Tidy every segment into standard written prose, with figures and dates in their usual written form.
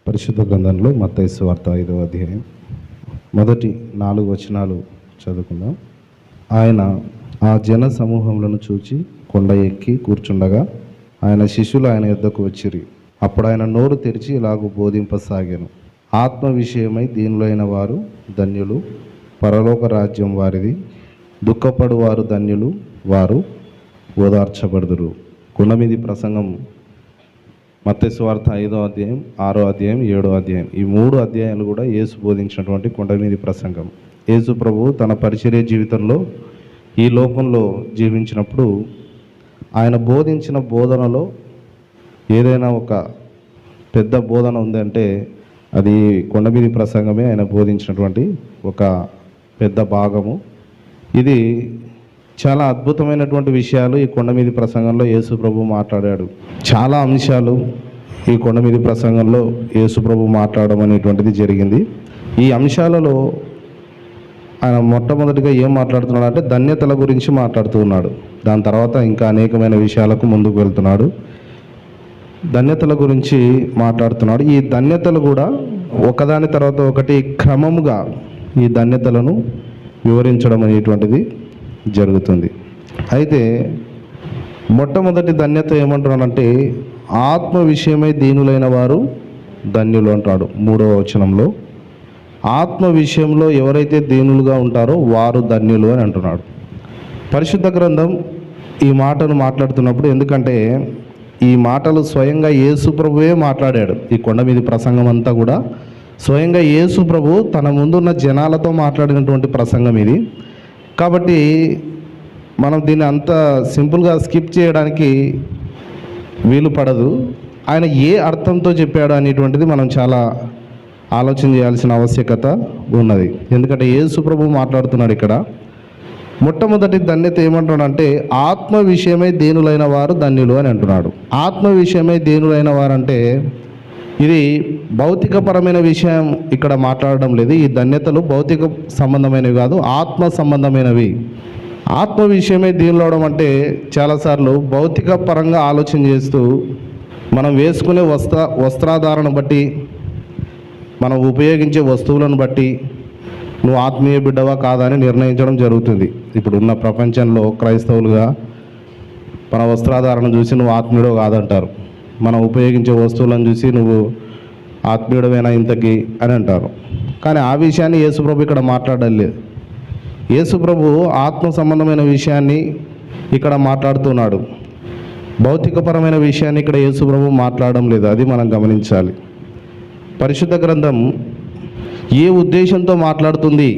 పరిశుద్ధ గ్రంథంలో మత్తయి సువార్త 5వ అధ్యాయం మొదటి 4 వచనాలు చదువుకుందాం. ఆయన ఆ జన సమూహములను చూచి కొండ ఎక్కి కూర్చుండగా ఆయన శిష్యులు ఆయన యొద్దకు వచ్చిరి. అప్పుడు ఆయన నోరు తెరిచి ఇలాగూ బోధింపసాగాను. ఆత్మ విషయమై దీనులైన వారు ధన్యులు, పరలోక రాజ్యం వారిది. దుఃఖపడు వారు ధన్యులు, వారు ఓదార్చబడుదురు. కొండమీది ప్రసంగం మత్తయి సువార్త 5వ అధ్యాయం, 6వ అధ్యాయం, 7వ అధ్యాయం, ఈ 3 అధ్యాయాలు కూడా యేసు బోధించినటువంటి కొండమీది ప్రసంగం. యేసు ప్రభువు తన పరిచర్య జీవితంలో ఈ లోకంలో జీవించినప్పుడు ఆయన బోధించిన బోధనలో ఏదైనా ఒక పెద్ద బోధన ఉందంటే అది కొండమీది ప్రసంగమే. ఆయన బోధించినటువంటి ఒక పెద్ద భాగము. ఇది చాలా అద్భుతమైనటువంటి విషయాలు ఈ కొండమీది ప్రసంగంలో యేసు ప్రభు మాట్లాడాడు. చాలా అంశాలు ఈ కొండమీది ప్రసంగంలో యేసు ప్రభు మాట్లాడడం అనేటువంటిది జరిగింది. ఈ అంశాలలో ఆయన మొట్టమొదటిగా ఏం మాట్లాడుతున్నాడు అంటే ధన్యతల గురించి మాట్లాడుతూ ఉన్నాడు. దాని తర్వాత ఇంకా అనేకమైన విషయాలకు ముందుకు వెళ్తున్నాడు. ధన్యతల గురించి మాట్లాడుతున్నాడు. ఈ ధన్యతలు కూడా ఒకదాని తర్వాత ఒకటి క్రమముగా ఈ ధన్యతలను వివరించడం అనేటువంటిది జరుగుతుంది. అయితే మొట్టమొదటి ధన్యత ఏమంటున్నాడంటే ఆత్మ విషయమై దీనులైన వారు ధన్యులు అంటాడు 3వ వచనంలో. ఆత్మ విషయంలో ఎవరైతే దీనులుగా ఉంటారో వారు ధన్యులు అని అంటున్నాడు. పరిశుద్ధ గ్రంథం ఈ మాటను మాట్లాడుతున్నప్పుడు, ఎందుకంటే ఈ మాటలు స్వయంగా యేసు ప్రభువే మాట్లాడాడు. ఈ కొండ మీద ప్రసంగం అంతా కూడా స్వయంగా యేసు ప్రభు తన ముందున్న జనాలతో మాట్లాడినటువంటి ప్రసంగం ఇది. కాబట్టి మనం దీన్ని అంత సింపుల్గా స్కిప్ చేయడానికి వీలు పడదు. ఆయన ఏ అర్థంతో చెప్పాడు అనేటువంటిది మనం చాలా ఆలోచన చేయాల్సిన ఆవశ్యకత ఉన్నది. ఎందుకంటే యేసు ప్రభు మాట్లాడుతున్నాడు ఇక్కడ. మొట్టమొదటి ధన్యత ఏమంటున్నాడంటే ఆత్మ విషయమై దీనులైన వారు ధన్యులు అని అంటున్నాడు. ఆత్మ విషయమై దీనులైన వారంటే ఇది భౌతికపరమైన విషయం ఇక్కడ మాట్లాడడం లేదు. ఈ ధన్యతలు భౌతిక సంబంధమైనవి కాదు, ఆత్మ సంబంధమైనవి. ఆత్మ విషయమై దీనులవడం అంటే చాలాసార్లు భౌతిక పరంగా ఆలోచన చేస్తూ మనం వేసుకునే వస్త్రాధారణ బట్టి, మనం ఉపయోగించే వస్తువులను బట్టి నువ్వు ఆత్మీయ బిడ్డవా కాదా అని నిర్ణయించడం జరుగుతుంది. ఇప్పుడు ఉన్న ప్రపంచంలో క్రైస్తవులుగా మన వస్త్రాధారణ చూసి నువ్వు ఆత్మీయుడో కాదంటారు. మనం ఉపయోగించే వస్తువులను చూసి నువ్వు ఆత్మీయుడమైనా ఇంతకి అని అంటారు. కానీ ఆ విషయాన్ని యేసుప్రభు ఇక్కడ మాట్లాడడం లేదు. యేసుప్రభు ఆత్మ సంబంధమైన విషయాన్ని ఇక్కడ మాట్లాడుతున్నాడు. భౌతికపరమైన విషయాన్ని ఇక్కడ యేసుప్రభు మాట్లాడడం లేదు. అది మనం గమనించాలి. పరిశుద్ధ గ్రంథం ఏ ఉద్దేశంతో మాట్లాడుతుంది,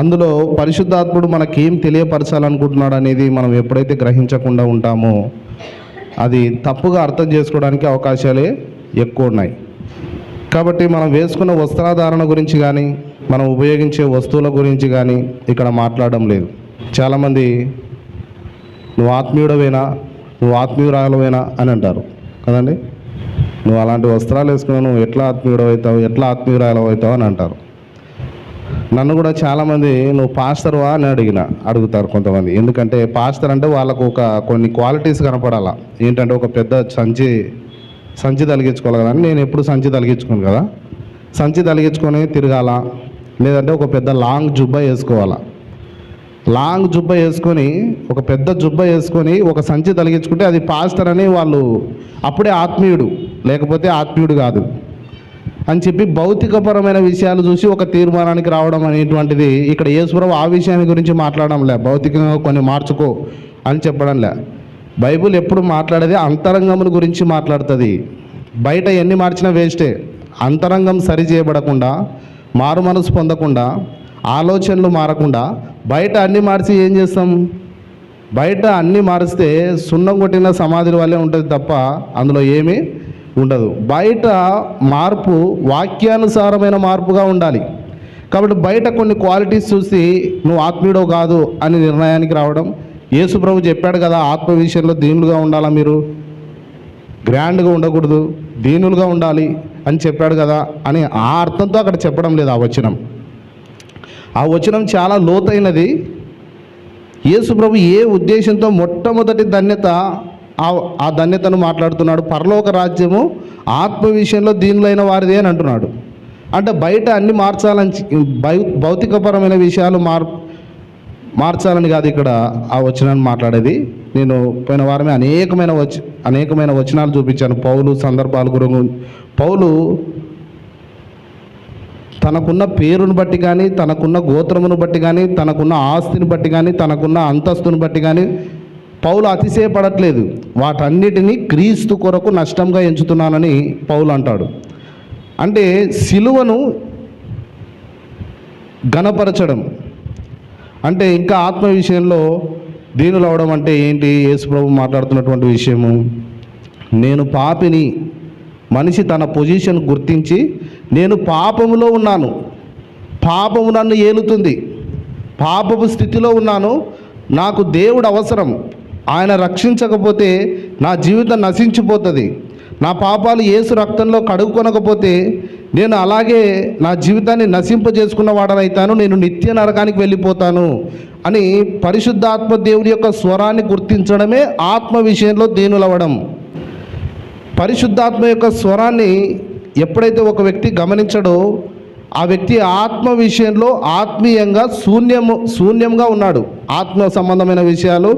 అందులో పరిశుద్ధాత్ముడు మనకేం తెలియపరచాలనుకుంటున్నాడు అనేది మనం ఎప్పుడైతే గ్రహించకుండా ఉంటామో అది తప్పుగా అర్థం చేసుకోవడానికి అవకాశాలే ఎక్కువ ఉన్నాయి. కాబట్టి మనం వేసుకున్న వస్త్రాధారణ గురించి కానీ, మనం ఉపయోగించే వస్తువుల గురించి కానీ ఇక్కడ మాట్లాడడం లేదు. చాలామంది నువ్వు ఆత్మీయుడవేనా, నువ్వు ఆత్మీయురాలవేనా అని అంటారు కదండి. నువ్వు అలాంటి వస్త్రాలు వేసుకున్నావు, నువ్వు ఎట్లా ఆత్మీయుడవుతావు, ఎట్లా ఆత్మీయురాలవుతావు అని అంటారు. నన్ను కూడా చాలామంది నువ్వు పాస్టర్వా అని అడుగుతారు కొంతమంది. ఎందుకంటే పాస్టర్ అంటే వాళ్ళకు కొన్ని క్వాలిటీస్ కనపడాలా. ఏంటంటే ఒక పెద్ద సంచి తలిగించుకోవాలి కదా. నేను ఎప్పుడు సంచి తలిగించుకోను కదా. సంచి తలిగించుకొని తిరగాల, లేదంటే ఒక పెద్ద లాంగ్ జుబ్బా వేసుకోవాలా. లాంగ్ జుబ్బా వేసుకొని, ఒక పెద్ద జుబ్బా వేసుకొని ఒక సంచి తలిగించుకుంటే అది పాస్టర్ అని వాళ్ళు అప్పుడే ఆత్మీయుడు, లేకపోతే ఆత్మీయుడు కాదు అని చెప్పి భౌతికపరమైన విషయాలు చూసి ఒక తీర్మానానికి రావడం అనేటువంటిది ఇక్కడ యేసుప్రభు ఆ విషయాన్ని గురించి మాట్లాడడంలే. భౌతికంగా కొన్ని మార్చుకో అని చెప్పడంలే. బైబిల్ ఎప్పుడు మాట్లాడేది అంతరంగముల గురించి మాట్లాడుతుంది. బయట ఎన్ని మార్చినా వేస్టే. అంతరంగం సరి చేయబడకుండా, మారు మనసు పొందకుండా, ఆలోచనలు మారకుండా బయట అన్ని మార్చి ఏం చేస్తాం? బయట అన్ని మారిస్తే సున్నం కొట్టిన సమాధుల వల్లే ఉంటుంది తప్ప అందులో ఏమీ ఉండదు. బయట మార్పు వాక్యానుసారమైన మార్పుగా ఉండాలి. కాబట్టి బయట కొన్ని క్వాలిటీస్ చూసి నువ్వు ఆత్మీయుడో కాదు అని నిర్ణయానికి రావడం. యేసు ప్రభు చెప్పాడు కదా, ఆత్మ విషయంలో దీనులుగా ఉండాలా, మీరు గ్రాండ్గా ఉండకూడదు, దీనులుగా ఉండాలి అని చెప్పాడు కదా అని ఆ అర్థంతో అక్కడ చెప్పడం లేదు. ఆ వచనం చాలా లోతైనది. యేసు ప్రభు ఏ ఉద్దేశంతో మొట్టమొదటి ధన్యత ఆ ధన్యతను మాట్లాడుతున్నాడు. పరలోక రాజ్యము ఆత్మ విషయంలో దీనులైన వారిదే అని అంటున్నాడు. అంటే బయట అన్ని మార్చాలని, భౌతికపరమైన విషయాలు మార్చాలని కాదు ఇక్కడ ఆ వచనాన్ని మాట్లాడేది. నేను పోయిన వారమే అనేకమైన వచనాలు చూపించాను. పౌలు సందర్భాల గురించి. పౌలు తనకున్న పేరును బట్టి కానీ, తనకున్న గోత్రమును బట్టి కానీ, తనకున్న ఆస్తిని బట్టి కానీ, తనకున్న అంతస్తుని బట్టి కానీ పౌలు అతిశయపడట్లేదు. వాటన్నిటినీ క్రీస్తు కొరకు నష్టంగా ఎంచుతున్నానని పౌలు అంటాడు. అంటే సిలువను ఘనపరచడం అంటే, ఇంకా ఆత్మ విషయంలో దీనులు అవడం అంటే ఏంటి? యేసుప్రభు మాట్లాడుతున్నటువంటి విషయము, నేను పాపిని. మనిషి తన పొజిషన్ గుర్తించి, నేను పాపములో ఉన్నాను, పాపము నన్ను ఏలుతుంది, పాపపు స్థితిలో ఉన్నాను, నాకు దేవుడు అవసరం, ఆయన రక్షించకపోతే నా జీవితం నశించిపోతుంది, నా పాపాలు యేసు రక్తంలో కడుక్కొనకపోతే నేను అలాగే నా జీవితాన్ని నశింపజేసుకున్న వాడనైతాను, నేను నిత్య నరకానికి వెళ్ళిపోతాను అని పరిశుద్ధాత్మ దేవుడి యొక్క స్వరాన్ని గుర్తించడమే ఆత్మ విషయంలో దీనులవ్వడం. పరిశుద్ధాత్మ యొక్క స్వరాన్ని ఎప్పుడైతే ఒక వ్యక్తి గమనించడో ఆ వ్యక్తి ఆత్మ విషయంలో ఆత్మీయంగా శూన్యంగా ఉన్నాడు. ఆత్మ సంబంధమైన విషయాలు,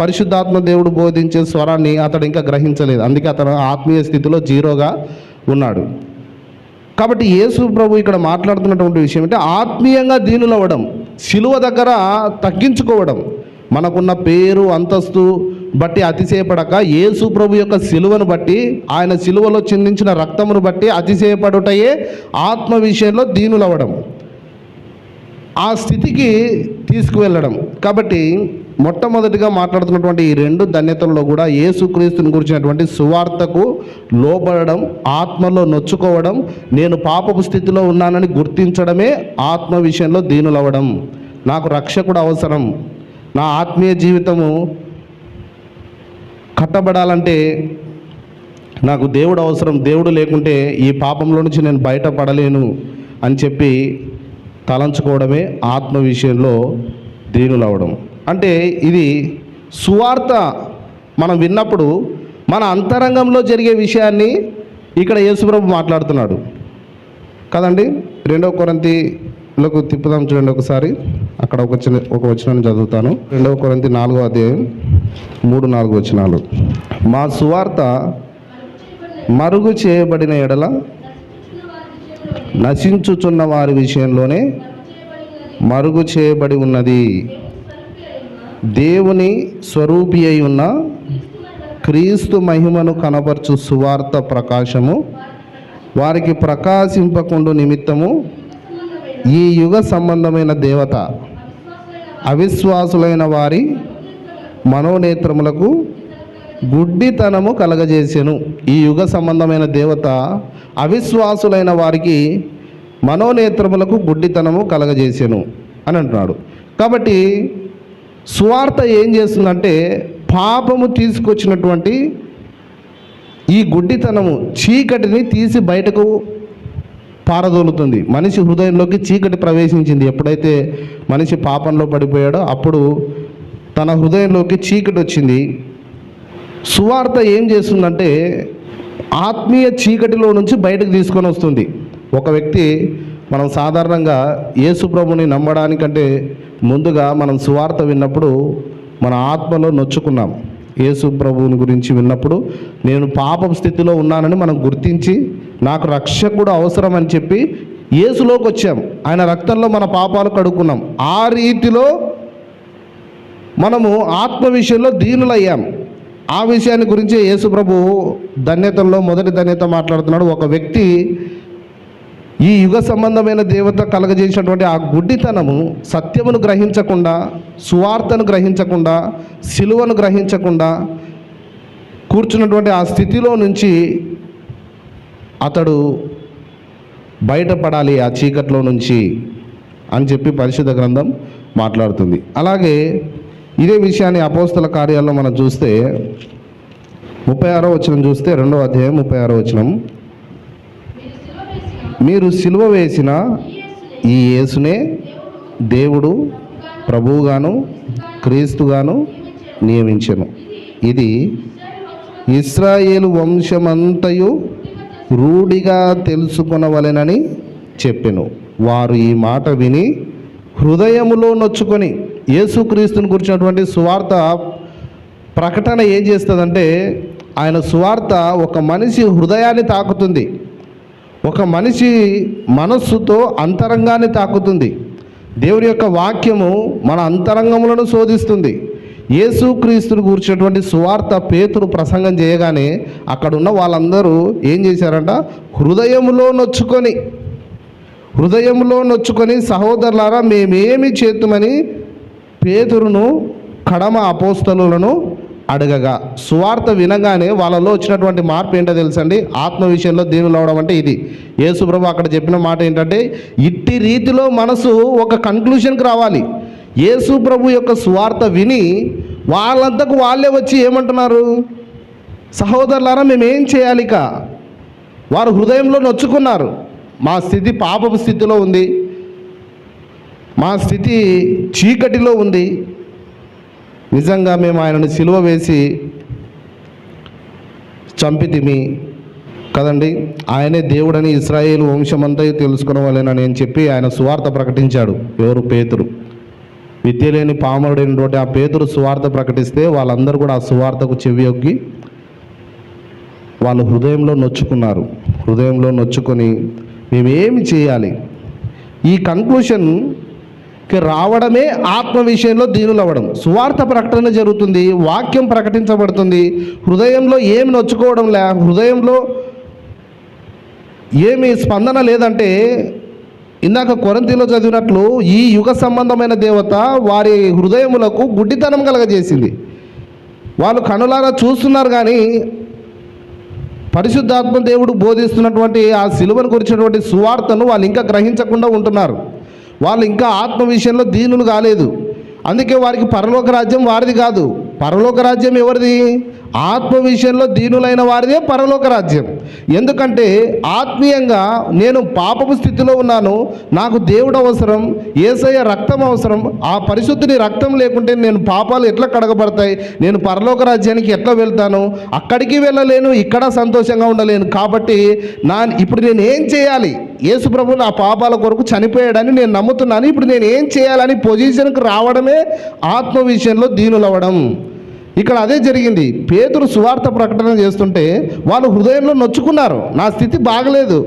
పరిశుద్ధాత్మ దేవుడు బోధించే స్వరాన్ని అతడు ఇంకా గ్రహించలేదు. అందుకే అతను ఆత్మీయ స్థితిలో జీరోగా ఉన్నాడు. కాబట్టి యేసు ప్రభు ఇక్కడ మాట్లాడుతున్నటువంటి విషయం అంటే ఆత్మీయంగా దీనులవ్వడం, సిలువ దగ్గర తగ్గించుకోవడం. మనకున్న పేరు అంతస్తు బట్టి అతిశయపడక యేసు ప్రభు యొక్క సిలువను బట్టి, ఆయన సిలువలో చిందించిన రక్తమును బట్టి అతిశయపడుటయే ఆత్మ విషయంలో దీనులవ్వడం, ఆ స్థితికి తీసుకువెళ్ళడం. కాబట్టి మొట్టమొదటిగా మాట్లాడుతున్నటువంటి ఈ రెండు ధన్యతల్లో కూడా యేసుక్రీస్తుని గురించినటువంటి సువార్తకు లోబడడం, ఆత్మలో నొచ్చుకోవడం, నేను పాపపు స్థితిలో ఉన్నానని గుర్తించడమే ఆత్మ విషయంలో దీనులవ్వడం. నాకు రక్షకుడు అవసరం, నా ఆత్మీయ జీవితము కట్టబడాలంటే నాకు దేవుడు అవసరం, దేవుడు లేకుంటే ఈ పాపంలో నుంచి నేను బయటపడలేను అని చెప్పి తలంచుకోవడమే ఆత్మ విషయంలో దీనులవ్వడం. అంటే ఇది సువార్త మనం విన్నప్పుడు మన అంతరంగంలో జరిగే విషయాన్ని ఇక్కడ యేసుప్రభు మాట్లాడుతున్నాడు కదండి. 2 కొరింథీలకు తిప్పుదాం చూడండి ఒకసారి. అక్కడ ఒక వచనాన్ని చదువుతాను. 2 కొరింథీ 4వ అధ్యాయం 3-4 వచనాలు. మా సువార్త మరుగు చేయబడిన ఎడల నశించుచున్న వారి విషయంలోనే మరుగు చేయబడి ఉన్నది. దేవుని స్వరూపి అయి ఉన్న క్రీస్తు మహిమను కనపరచు సువార్త ప్రకాశము వారికి ప్రకాశింపకుండు నిమిత్తము ఈ యుగ సంబంధమైన దేవత అవిశ్వాసులైన వారి మనోనేత్రములకు గుడ్డితనము కలగజేసెను. ఈ యుగ సంబంధమైన దేవత అవిశ్వాసులైన వారికి మనోనేత్రములకు గుడ్డితనము కలగజేసెను అని అంటున్నాడు. కాబట్టి సువార్త ఏం చేస్తుందంటే పాపము తీసుకొచ్చినటువంటి ఈ గుడ్డితనము, చీకటిని తీసి బయటకు పారదోలుతుంది. మనిషి హృదయంలోకి చీకటి ప్రవేశించింది. ఎప్పుడైతే మనిషి పాపంలో పడిపోయాడో అప్పుడు తన హృదయంలోకి చీకటి వచ్చింది. సువార్త ఏం చేస్తుందంటే ఆత్మీయ చీకటిలో నుంచి బయటకు తీసుకొని వస్తుంది. ఒక వ్యక్తి, మనం సాధారణంగా యేసు ప్రభుని నమ్మడానికంటే ముందుగా మనం సువార్త విన్నప్పుడు మన ఆత్మలో నొచ్చుకున్నాం. యేసు ప్రభువుని గురించి విన్నప్పుడు నేను పాపం స్థితిలో ఉన్నానని మనం గుర్తించి నాకు రక్షకుడు అవసరం అని చెప్పి యేసులోకి వచ్చాం. ఆయన రక్తంలో మన పాపాలు కడుక్కున్నాం. ఆ రీతిలో మనము ఆత్మ విషయంలో దీనులయ్యాం. ఆ విషయాన్ని గురించి యేసు ప్రభు ధన్యతల్లో మొదటి ధన్యత మాట్లాడుతున్నాడు. ఒక వ్యక్తి ఈ యుగ సంబంధమైన దేవత కలగజేసినటువంటి ఆ గుడ్డితనము, సత్యమును గ్రహించకుండా, సువార్తను గ్రహించకుండా, సిలువను గ్రహించకుండా కూర్చున్నటువంటి ఆ స్థితిలో నుంచి అతడు బయటపడాలి ఆ చీకట్లో నుంచి అని చెప్పి పరిశుద్ధ గ్రంథం మాట్లాడుతుంది. అలాగే ఇదే విషయాన్ని అపోస్తల కార్యాల్లో మనం చూస్తే 36వ వచనం చూస్తే 2వ అధ్యాయం 36వ వచనం, మీరు సిలువ వేసిన ఈ యేసునే దేవుడు ప్రభువుగాను క్రీస్తుగాను నియమించెను. ఇది ఇశ్రాయేలు వంశమంతయు రూఢిగా తెలుసుకొనవలెనని చెప్పెను. వారు ఈ మాట విని హృదయములో నొచ్చుకొని, యేసుక్రీస్తుని గురించినటువంటి సువార్త ప్రకటన ఏం చేస్తుందంటే, ఆయన సువార్త ఒక మనిషి హృదయాన్ని తాకుతుంది, ఒక మనిషి మనస్సుతో అంతరంగాన్ని తాకుతుంది. దేవుని యొక్క వాక్యము మన అంతరంగములను శోధిస్తుంది. యేసుక్రీస్తుని కూర్చున్నటువంటి సువార్త పేతురు ప్రసంగం చేయగానే అక్కడున్న వాళ్ళందరూ ఏం చేశారంట, హృదయములో నొచ్చుకొని సహోదరులారా మేమేమి చేతుమని పేతురును కడమ అపోస్తలులను అడగగా, సువార్త వినగానే వాళ్ళలో వచ్చినటువంటి మార్పు ఏంటో తెలుసండి. ఆత్మ విషయంలో దీనులు అవడం అంటే ఇది. యేసుప్రభు అక్కడ చెప్పిన మాట ఏంటంటే, ఇట్టి రీతిలో మనసు ఒక కన్క్లూషన్కి రావాలి. యేసుప్రభు యొక్క సువార్త విని వాళ్ళంతకు వాళ్ళే వచ్చి ఏమంటున్నారు, సహోదరులారా మేమేం చేయాలి ఇక. వారు హృదయంలో నొచ్చుకున్నారు. మా స్థితి పాపపు స్థితిలో ఉంది, మా స్థితి చీకటిలో ఉంది, నిజంగా మేము ఆయనను సిలువ వేసి చంపితిమి కదండి, ఆయనే దేవుడని ఇశ్రాయేలు వంశమంతా తెలుసుకునవలెనని అని చెప్పి ఆయన సువార్త ప్రకటించాడు. ఎవరు? పేతురు. విద్య లేని పామరుడైనటువంటి ఆ పేతురు సువార్త ప్రకటిస్తే వాళ్ళందరూ కూడా ఆ సువార్తకు చెవియొగ్గి వాళ్ళు హృదయంలో నొచ్చుకొని మేమేమి చేయాలి, ఈ కన్క్లూషన్కి రావడమే ఆత్మ విషయంలో దీనులు అవ్వడం. సువార్త ప్రకటన జరుగుతుంది, వాక్యం ప్రకటించబడుతుంది, హృదయంలో ఏమి నొచ్చుకోవడం లే, హృదయంలో ఏమి స్పందన లేదంటే, ఇందాక కొరింథీలో చదివినట్లు ఈ యుగ సంబంధమైన దేవత వారి హృదయములకు గుడ్డితనం కలగజేసింది. వాళ్ళు కనులారా చూస్తున్నారు కానీ పరిశుద్ధాత్మ దేవుడు బోధిస్తున్నటువంటి ఆ సిలువను గురించినటువంటి సువార్తను వాళ్ళు ఇంకా గ్రహించకుండా ఉంటున్నారు. వాళ్ళు ఇంకా ఆత్మ విషయంలో దీనులు కాలేదు. అందుకే వారికి పరలోక రాజ్యం వారిది కాదు. పరలోక రాజ్యం ఎవరిది? ఆత్మ విషయంలో దీనులైన వారిదే పరలోక రాజ్యం. ఎందుకంటే ఆత్మీయంగా నేను పాపపు స్థితిలో ఉన్నాను, నాకు దేవుడు అవసరం, యేసయ్య రక్తం అవసరం. ఆ పరిశుద్ధిని రక్తం లేకుంటే నేను పాపాలు ఎట్లా కడగబడతాయి, నేను పరలోక రాజ్యానికి ఎట్లా వెళ్తాను, అక్కడికి వెళ్ళలేను, ఇక్కడ సంతోషంగా ఉండలేను. కాబట్టి ఇప్పుడు నేను ఏం చేయాలి, యేసు ప్రభు నా పాపాల కొరకు చనిపోయాడని నేను నమ్ముతున్నాను, ఇప్పుడు నేను ఏం చేయాలని పొజిషన్కి రావడమే ఆత్మ విషయంలో దీనులవ్వడం. ఇక్కడ అదే జరిగింది. పేతురు సువార్త ప్రకటన చేస్తుంటే వాళ్ళు హృదయంలో నొచ్చుకున్నారు. నా స్థితి బాగలేదు,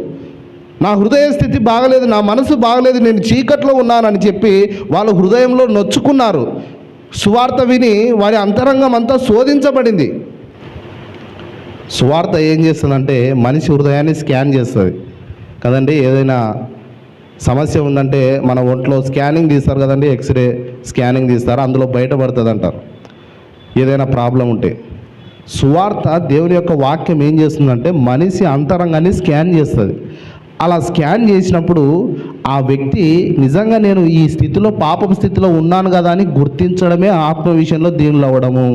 నా హృదయ స్థితి బాగలేదు, నా మనసు బాగలేదు, నేను చీకట్లో ఉన్నానని చెప్పి వాళ్ళు హృదయంలో నొచ్చుకున్నారు. సువార్త విని వారి అంతరంగం అంతా శోధించబడింది. సువార్త ఏం చేస్తుందంటే మనిషి హృదయాన్ని స్కాన్ చేస్తుంది కదండి. ఏదైనా సమస్య ఉందంటే మన ఒంట్లో స్కానింగ్ తీస్తారు కదండి, ఎక్స్రే స్కానింగ్ తీస్తారు, అందులో బయటపడుతుంది అంటారు ఏదైనా ప్రాబ్లం ఉంటే. సువార్త దేవుని యొక్క వాక్యం ఏం చేస్తుందంటే మనిషి అంతరంగాన్ని స్కాన్ చేస్తుంది. అలా స్కాన్ చేసినప్పుడు ఆ వ్యక్తి నిజంగా నేను ఈ స్థితిలో పాపపు స్థితిలో ఉన్నాను కదా అని గుర్తించడమే ఆత్మ విషయంలో దీనులు అవ్వడము.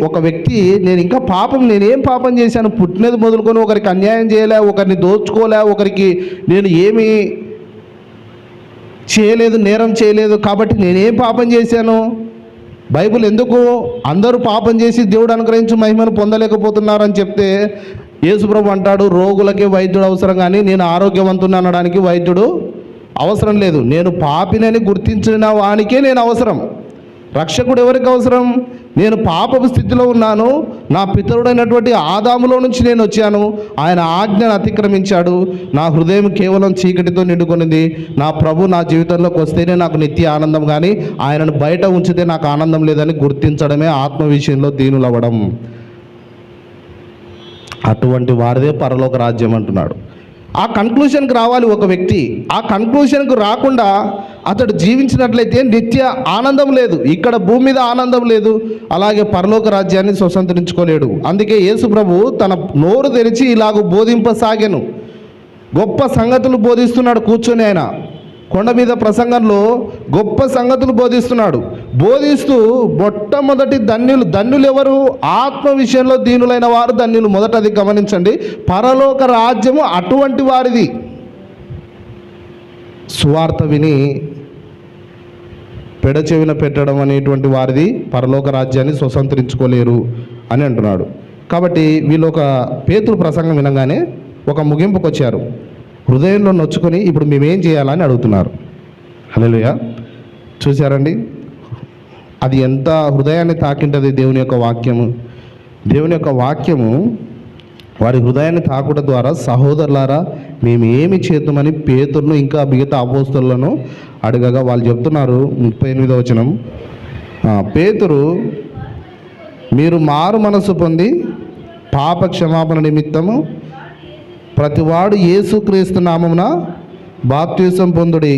ఒక వ్యక్తి నేనేం పాపం చేశాను, పుట్టినది మొదలుకొని ఒకరికి అన్యాయం చేయలే, ఒకరిని దోచుకోలే, ఒకరికి నేను ఏమీ చేయలేదు, నేరం చేయలేదు, కాబట్టి నేనేం పాపం చేశాను. బైబిల్ ఎందుకు అందరూ పాపం చేసి దేవుడు అనుగ్రహించి మహిమను పొందలేకపోతున్నారని చెప్తే యేసుప్రభు అంటాడు, రోగులకే వైద్యుడు అవసరం కానీ నేను ఆరోగ్యవంతుని అనడానికి వైద్యుడు అవసరం లేదు. నేను పాపినని గుర్తించిన వానికే నేను అవసరం. రక్షకుడు ఎవరికి అవసరం? నేను పాపపు స్థితిలో ఉన్నాను, నా పితరుడైనటువంటి ఆదాములో నుంచి నేను వచ్చాను, ఆయన ఆజ్ఞను అతిక్రమించాడు, నా హృదయం కేవలం చీకటితో నిండుకొనింది, నా ప్రభు నా జీవితంలోకి వస్తేనే నాకు నిత్య ఆనందం, కానీ ఆయనను బయట ఉంచితే నాకు ఆనందం లేదని గుర్తించడమే ఆత్మ విషయంలో దీనులవ్వడం. అటువంటి వారిదే పరలోక రాజ్యం అంటున్నాడు. ఆ కన్క్లూషన్కి రావాలి ఒక వ్యక్తి. ఆ కన్క్లూషన్కు రాకుండా అతడు జీవించినట్లయితే నిత్య ఆనందం లేదు, ఇక్కడ భూమి మీద ఆనందం లేదు, అలాగే పరలోక రాజ్యాన్ని స్వతంత్రించుకోలేడు. అందుకే యేసు ప్రభు తన నోరు తెరిచి ఇలాగ బోధింపసాగాను. గొప్ప సంగతులు బోధిస్తున్నాడు కూర్చొని. ఆయన కొండ మీద ప్రసంగంలో గొప్ప సంగతులు బోధిస్తూ మొట్టమొదటి ధన్యులు ఎవరు? ఆత్మ విషయంలో దీనులైన వారు ధన్యులు. మొదట అది గమనించండి. పరలోక రాజ్యము అటువంటి వారిది. సువార్త విని పెడచెవిన పెట్టడం అనేటువంటి వారిది పరలోక రాజ్యాన్ని స్వతంత్రించుకోలేరు అని అంటున్నాడు. కాబట్టి వీళ్ళు ఒక పేతురు ప్రసంగం వినగానే ఒక ముగింపుకు వచ్చారు. హృదయంలో నొచ్చుకొని ఇప్పుడు మేమేం చేయాలని అడుగుతున్నారు. హల్లెలూయా. చూశారండి, అది ఎంత హృదయాన్ని తాకింటది దేవుని యొక్క వాక్యము. దేవుని యొక్క వాక్యము వారి హృదయాన్ని తాకుట ద్వారా, సహోదరులారా మేము ఏమి చేద్దామని పేతురును ఇంకా మిగతా అపోస్తలులను అడగగా వాళ్ళు చెప్తున్నారు. 38వ వచనం, పేతురు మీరు మారు మనసు పొంది పాప క్షమాపణ నిమిత్తము ప్రతివాడు యేసుక్రీస్తు నామమున బాప్తిసం పొందుడి,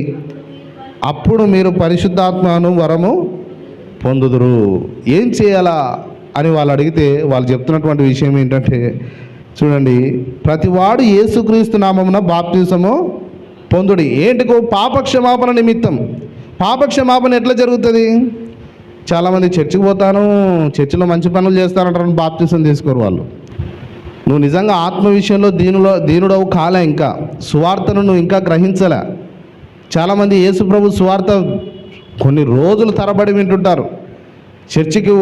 అప్పుడు మీరు పరిశుద్ధాత్మను వరము పొందుదురు. ఏం చేయాలా అని వాళ్ళు అడిగితే వాళ్ళు చెప్తున్నటువంటి విషయం ఏంటంటే, చూడండి, ప్రతివాడు యేసుక్రీస్తు నామమున బాప్తిసము పొందుడి. ఏంటికో పాపక్షమాపణ నిమిత్తం. పాపక్షమాపణ ఎట్లా జరుగుతుంది? చాలామంది చర్చికి పోతాను, చర్చిలో మంచి పనులు చేస్తానంటారు, బాప్తిసం తీసుకోరు వాళ్ళు. నువ్వు నిజంగా ఆత్మ విషయంలో దీనుడవు కాలే, ఇంకా సువార్తను నువ్వు ఇంకా గ్రహించలే. చాలామంది యేసు ప్రభు సువార్త కొన్ని రోజులు తరబడి వింటుంటారు, చర్చికి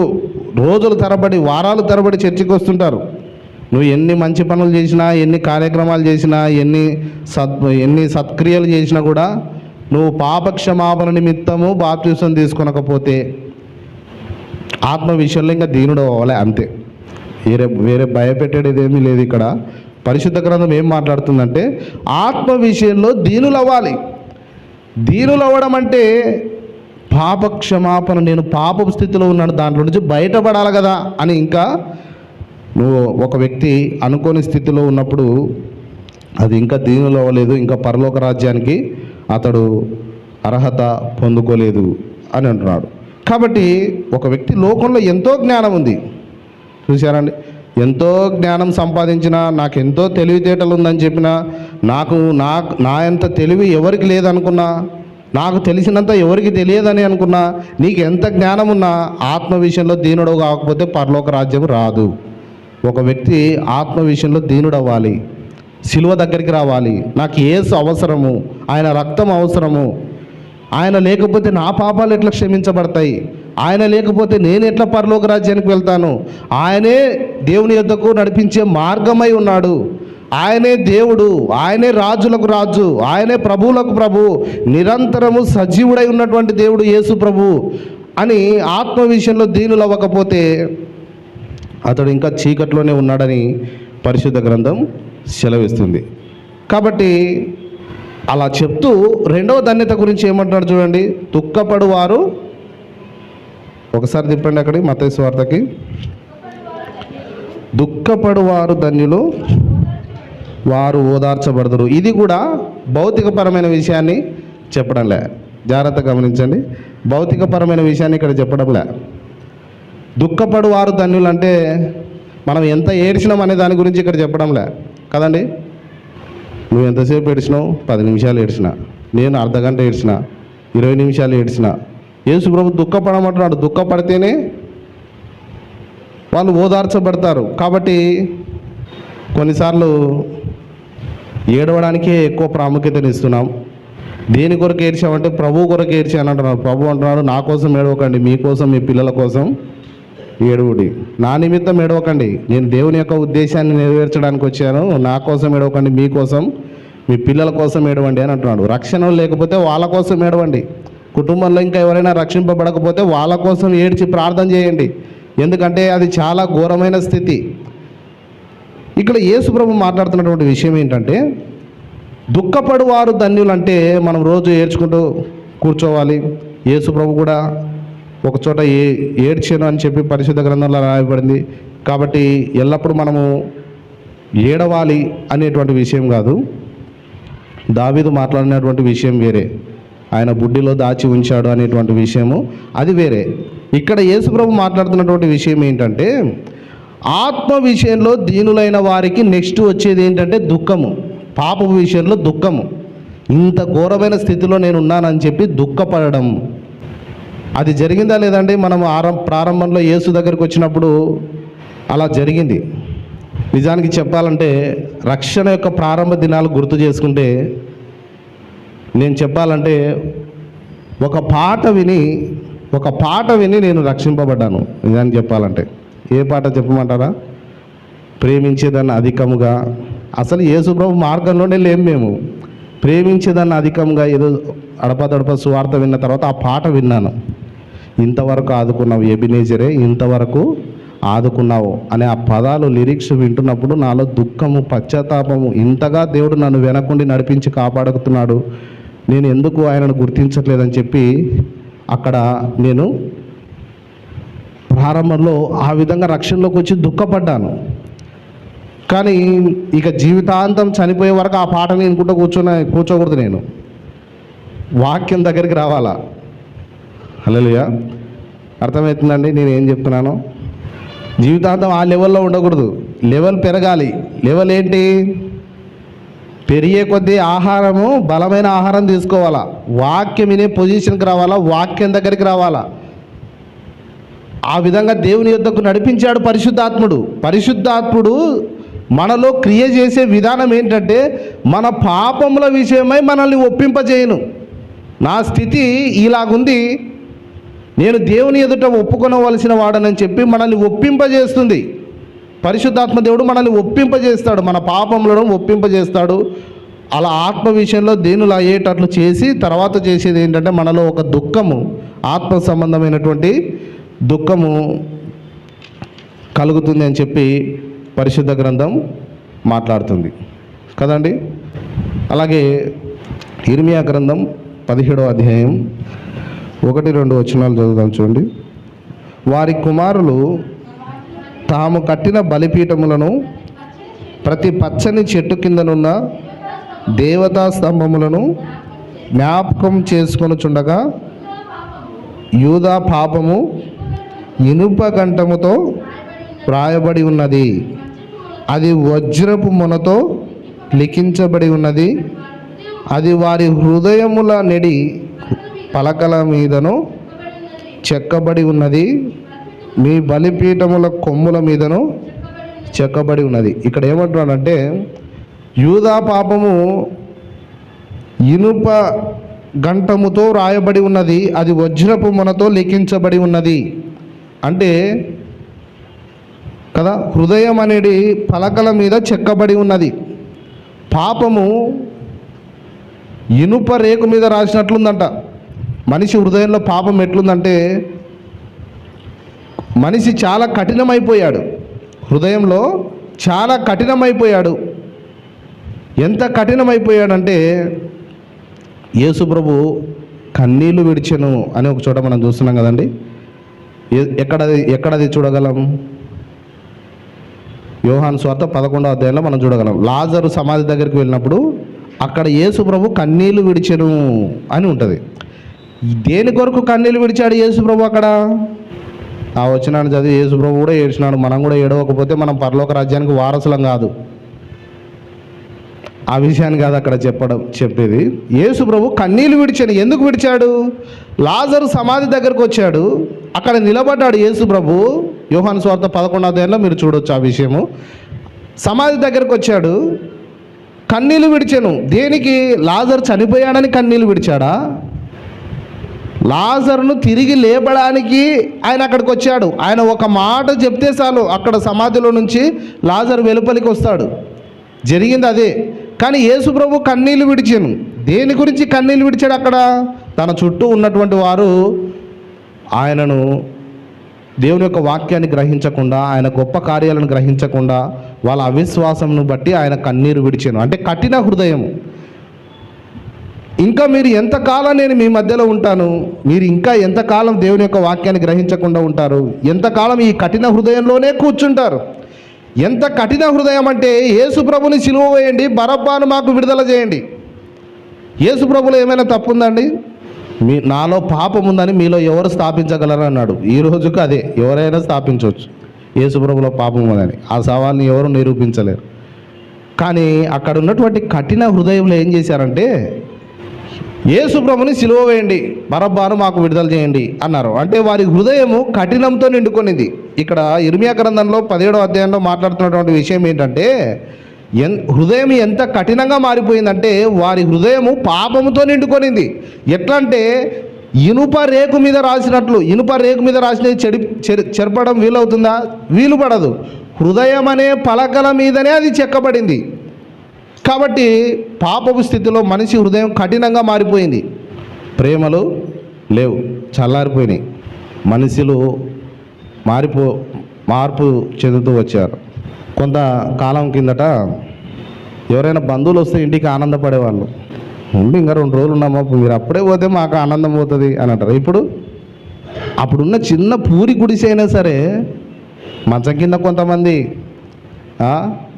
రోజులు తరబడి వారాలు తరబడి చర్చికి వస్తుంటారు. నువ్వు ఎన్ని మంచి పనులు చేసినా, ఎన్ని కార్యక్రమాలు చేసినా, ఎన్ని సత్క్రియలు చేసినా కూడా నువ్వు పాపక్షమాపణ నిమిత్తము బాప్తిసం తీసుకొనకపోతే ఆత్మ విషయంలో ఇంకా దీనుడు అవ్వాలి, అంతే. వేరే భయపెట్టేది ఏమీ లేదు. ఇక్కడ పరిశుద్ధ గ్రంథం ఏం మాట్లాడుతుందంటే ఆత్మ విషయంలో దీనులు అవ్వాలి. దీనులు అవ్వడం అంటే పాపక్షమాపణ, నేను పాపపు స్థితిలో ఉన్నాను, దాంట్లో నుంచి బయటపడాలి కదా అని. ఇంకా నువ్వు ఒక వ్యక్తి అనుకోని స్థితిలో ఉన్నప్పుడు అది ఇంకా దీనులు అవ్వలేదు, ఇంకా పరలోక రాజ్యానికి అతడు అర్హత పొందుకోలేదు అని అంటున్నాడు. కాబట్టి ఒక వ్యక్తి లోకంలో ఎంతో జ్ఞానం ఉంది, చూశారండి, ఎంతో జ్ఞానం సంపాదించినా, నాకు ఎంతో తెలివితేటలు ఉందని చెప్పినా, నా ఎంత తెలివి ఎవరికి లేదనుకున్నా, నాకు తెలిసినంత ఎవరికి తెలియదని అనుకున్నా, నీకు ఎంత జ్ఞానం ఉన్నా ఆత్మ విషయంలో దీనుడు కాకపోతే పరలోక రాజ్యం రాదు. ఒక వ్యక్తి ఆత్మ విషయంలో దీనుడు అవ్వాలి, సిలువ దగ్గరికి రావాలి. నాకు యేసు అవసరము, ఆయన రక్తం అవసరము, ఆయన లేకపోతే నా పాపాలు ఎట్లా క్షమించబడతాయి, ఆయన లేకపోతే నేను ఎట్లా పరలోక రాజ్యానికి వెళ్తాను, ఆయనే దేవుని యొద్దకు నడిపించే మార్గమై ఉన్నాడు, ఆయనే దేవుడు, ఆయనే రాజులకు రాజు, ఆయనే ప్రభువులకు ప్రభు, నిరంతరము సజీవుడై ఉన్నటువంటి దేవుడు యేసు ప్రభు అని ఆత్మ విషయంలో దీనులు అవ్వకపోతే అతడు ఇంకా చీకట్లోనే ఉన్నాడని పరిశుద్ధ గ్రంథం సెలవిస్తుంది. కాబట్టి అలా చెప్తూ రెండవ ధన్యత గురించి ఏమంటున్నాడు చూడండి. దుఃఖపడువారు, ఒకసారి తిప్పండి అక్కడికి మత్తయి సువార్తకి. దుఃఖపడువారు ధన్యులు, వారు ఓదార్చబడదురు. ఇది కూడా భౌతికపరమైన విషయాన్ని చెప్పడంలే, జాగ్రత్తగా గమనించండి. భౌతికపరమైన విషయాన్ని ఇక్కడ చెప్పడంలే. దుఃఖపడువారు ధన్యులు అంటే మనం ఎంత ఏడ్చినాం అనే దాని గురించి ఇక్కడ చెప్పడంలే కదండి. నువ్వు ఎంతసేపు ఏడ్చినావు? 10 నిమిషాలు ఏడ్చిన, నేను అర్ధగంట ఏడ్చిన, 20 నిమిషాలు ఏడ్చిన. యేసు ప్రభు దుఃఖపడమంటున్నాడు. దుఃఖపడితేనే వాళ్ళు ఓదార్చబడతారు. కాబట్టి కొన్నిసార్లు ఏడవడానికే ఎక్కువ ప్రాముఖ్యతనిస్తున్నాం. దేని కొరకు ఏడ్చామంటే ప్రభు కొరకు ఏడ్చాను అంటున్నాడు. ప్రభు అంటున్నాడు, నా కోసం ఏడవకండి, మీకోసం, మీ పిల్లల కోసం ఏడవుడి. నా నిమిత్తం ఏడవకండి, నేను దేవుని యొక్క ఉద్దేశాన్ని నెరవేర్చడానికి వచ్చాను, నా కోసం ఏడవకండి, మీకోసం, మీ పిల్లల కోసం ఏడవండి అని అంటున్నాడు. రక్షణ లేకపోతే వాళ్ళ కోసం ఏడవండి. కుటుంబంలో ఇంకా ఎవరైనా రక్షింపబడకపోతే వాళ్ళ కోసం ఏడ్చి ప్రార్థన చేయండి, ఎందుకంటే అది చాలా ఘోరమైన స్థితి. ఇక్కడ యేసు ప్రభు మాట్లాడుతున్నటువంటి విషయం ఏంటంటే, దుఃఖపడువారు ధన్యులు అంటే మనం రోజు ఏడ్చుకుంటూ కూర్చోవాలి. యేసు ప్రభు కూడా ఒక చోట ఏడ్చాను అని చెప్పి పరిశుద్ధ గ్రంథంలో రాయబడింది. కాబట్టి ఎల్లప్పుడూ మనము ఏడవాలి అనేటువంటి విషయం కాదు. దావీదు మాట్లాడినటువంటి విషయం వేరే, ఆయన బుడ్డిలో దాచి ఉంచాడు అనేటువంటి విషయము అది వేరే. ఇక్కడ యేసు ప్రభు మాట్లాడుతున్నటువంటి విషయం ఏంటంటే, ఆత్మ విషయంలో దీనులైన వారికి నెక్స్ట్ వచ్చేది ఏంటంటే దుఃఖము. పాపపు విషయంలో దుఃఖము. ఇంత ఘోరమైన స్థితిలో నేను ఉన్నానని చెప్పి దుఃఖపడడం, అది జరిగిందా లేదండి? మనం ప్రారంభంలో యేసు దగ్గరికి వచ్చినప్పుడు అలా జరిగింది. నిజానికి చెప్పాలంటే రక్షణ యొక్క ప్రారంభ దినాలు గుర్తు చేసుకుంటే, నేను చెప్పాలంటే ఒక పాట విని నేను రక్షింపబడ్డాను. ఇదని చెప్పాలంటే ఏ పాట చెప్పమంటారా? ప్రేమించేదాన్ని అధికముగా. అసలు యేసుప్రభు మార్గంలోనే లేము మేము. ప్రేమించేదాన్ని అధికంగా ఏదో అడపదడప సువార్త విన్న తర్వాత ఆ పాట విన్నాను. ఇంతవరకు ఆదుకున్నావు ఎబినేజరే, ఇంతవరకు ఆదుకున్నావు అనే ఆ పదాలు లిరిక్స్ వింటున్నప్పుడు నాలో దుఃఖము, పశ్చాత్తాపము, ఇంతగా దేవుడు నన్ను వెనకుండి నడిపించి కాపాడుతున్నాడు, నేను ఎందుకు ఆయనను గుర్తించట్లేదని చెప్పి అక్కడ నేను ప్రారంభంలో ఆ విధంగా రక్షణలోకి వచ్చి దుఃఖపడ్డాను. కానీ ఇక జీవితాంతం చనిపోయే వరకు ఆ పాటని వినుకుంటూ కూర్చోకూడదు. నేను వాక్యం దగ్గరికి రావాలా. హల్లెలూయా. అర్థమవుతుందండి నేను ఏం చెప్తున్నాను? జీవితాంతం ఆ లెవెల్లో ఉండకూడదు. లెవెల్ పెరగాలి. లెవెల్ ఏంటి? పెరిగే కొద్దీ ఆహారము, బలమైన ఆహారం తీసుకోవాలా. వాక్యం వినే పొజిషన్కి రావాలా. వాక్యం దగ్గరికి రావాలా. ఆ విధంగా దేవుని యొద్దకు నడిపించాడు పరిశుద్ధాత్ముడు మనలో క్రియ చేసే విధానం ఏంటంటే మన పాపముల విషయమై మనల్ని ఒప్పింపజేయను. నా స్థితి ఇలాగుంది, నేను దేవుని ఎదుట ఒప్పుకొనవలసిన వాడనని చెప్పి మనల్ని ఒప్పింపజేస్తుంది. పరిశుద్ధాత్మ దేవుడు మనల్ని ఒప్పింపజేస్తాడు, మన పాపములను ఒప్పింపజేస్తాడు. అలా ఆత్మ విషయంలో దేనిలో అయ్యేటట్లు చేసి తర్వాత చేసేది ఏంటంటే మనలో ఒక దుఃఖము, ఆత్మ సంబంధమైనటువంటి దుఃఖము కలుగుతుంది అని చెప్పి పరిశుద్ధ గ్రంథం మాట్లాడుతుంది కదండి. అలాగే ఇర్మియా గ్రంథం 17వ అధ్యాయం 1-2 వచనాలు చదువుదాం చూడండి. వారి కుమారులు తాము కట్టిన బలిపీఠములను ప్రతి పచ్చని చెట్టు కిందనున్న దేవతా స్తంభములను జ్ఞాపకం చేసుకొనుచుండగా యూదా పాపము ఇనుప గంటముతో వ్రాయబడి ఉన్నది, అది వజ్రపు మొనతో లిఖించబడి ఉన్నది, అది వారి హృదయముల నెడి పలకల మీదను చెక్కబడి ఉన్నది, మీ బలిపీఠముల కొమ్ముల మీదను చెక్కబడి ఉన్నది. ఇక్కడ ఏమంటున్నాడంటే యూదా పాపము ఇనుప గంటముతో రాయబడి ఉన్నది, అది వజ్రపు మొనతో లిఖించబడి ఉన్నది. అంటే కదా, హృదయం అనేది పలకల మీద చెక్కబడి ఉన్నది. పాపము ఇనుప రేకు మీద రాసినట్లుందంట. మనిషి హృదయంలో పాపం ఎట్లుందంటే మనిషి చాలా కఠినమైపోయాడు, హృదయంలో చాలా కఠినమైపోయాడు. ఎంత కఠినమైపోయాడంటే యేసుప్రభు కన్నీళ్లు విడిచెను అని ఒక చోట మనం చూస్తున్నాం కదండి. ఎక్కడది చూడగలం? యోహాను సువార్త 11వ అధ్యాయంలో మనం చూడగలం. లాజరు సమాధి దగ్గరికి వెళ్ళినప్పుడు అక్కడ యేసుప్రభు కన్నీళ్లు విడిచెను అని ఉంటుంది. దేని కొరకు కన్నీళ్లు విడిచాడు యేసుప్రభు? అక్కడ ఆ వచనాన్ని చదివి యేసుప్రభు కూడా ఏడ్చినాడు. మనం కూడా ఏడవకపోతే మనం పరలోక రాజ్యానికి వారసులం కాదు. ఆ విషయాన్ని కాదు అక్కడ చెప్పేది. యేసుప్రభు కన్నీళ్లు విడిచాడు. ఎందుకు విడిచాడు? లాజరు సమాధి దగ్గరకు వచ్చాడు, అక్కడ నిలబడ్డాడు యేసుప్రభు. యోహాను సువార్త 11వ అధ్యాయంలో మీరు చూడొచ్చు ఆ విషయము. సమాధి దగ్గరకు వచ్చాడు, కన్నీళ్లు విడిచాను. దేనికి? లాజరు చనిపోయాడని కన్నీళ్లు విడిచాడా? లాజరును తిరిగి లేపడానికి ఆయన అక్కడికి వచ్చాడు. ఆయన ఒక మాట చెప్తే చాలు అక్కడ సమాధిలో నుంచి లాజరు వెలుపలికి వస్తాడు. జరిగింది అదే. కానీ యేసుప్రభు కన్నీళ్లు విడిచాను. దేని గురించి కన్నీళ్లు విడిచాడు? అక్కడ తన చుట్టూ ఉన్నటువంటి వారు ఆయనను, దేవుని యొక్క వాక్యాన్ని గ్రహించకుండా, ఆయన గొప్ప కార్యాలను గ్రహించకుండా వాళ్ళ అవిశ్వాసంను బట్టి ఆయన కన్నీరు విడిచాను. అంటే కఠిన హృదయం. ఇంకా మీరు ఎంతకాలం నేను మీ మధ్యలో ఉంటాను, మీరు ఇంకా ఎంతకాలం దేవుని యొక్క వాక్యాన్ని గ్రహించకుండా ఉంటారు, ఎంతకాలం ఈ కఠిన హృదయంలోనే కూర్చుంటారు. ఎంత కఠిన హృదయం అంటే యేసుప్రభుని సిలువ వేయండి, బరబ్బాను మాకు విడుదల చేయండి. యేసుప్రభులో ఏమైనా తప్పు ఉందండి? నాలో పాపం ఉందని మీలో ఎవరు స్థాపించగలరు అన్నాడు. ఈ రోజుకు అదే, ఎవరైనా స్థాపించవచ్చు యేసుప్రభులో పాపం ఉందని. ఆ సవాల్ని ఎవరు నిరూపించలేరు. కానీ అక్కడ ఉన్నటువంటి కఠిన హృదయంలో ఏం చేశారంటే యేసుప్రభుని సిలువ వేయండి, బరబ్బాను మాకు విడుదల చేయండి అన్నారు. అంటే వారి హృదయము కఠినంతో నిండుకొనింది. ఇక్కడ ఇర్మియా గ్రంథంలో 17వ అధ్యాయంలో మాట్లాడుతున్నటువంటి విషయం ఏంటంటే హృదయం ఎంత కఠినంగా మారిపోయిందంటే వారి హృదయము పాపముతో నిండుకొనింది. ఎట్లా అంటే ఇనుప రేకు మీద రాసినట్లు, ఇనుప రేకు మీద రాసినది చెరపడం వీలవుతుందా? వీలు పడదు. హృదయం అనే పలకల మీదనే అది చెక్కబడింది. కాబట్టి పాపపు స్థితిలో మనిషి హృదయం కఠినంగా మారిపోయింది. ప్రేమలు లేవు, చల్లారిపోయినాయి. మనుషులు మార్పు చెందుతూ వచ్చారు. కొంతకాలం కిందట ఎవరైనా బంధువులు వస్తే ఇంటికి ఆనందపడేవాళ్ళు. ఉండి ఇంకా 2 రోజులు ఉన్నామా, మీరు అప్పుడే పోతే మాకు ఆనందం పోతుంది అని అంటారు. అప్పుడున్న చిన్న పూరి గుడిసె అయినా సరే మంచం కింద కొంతమంది,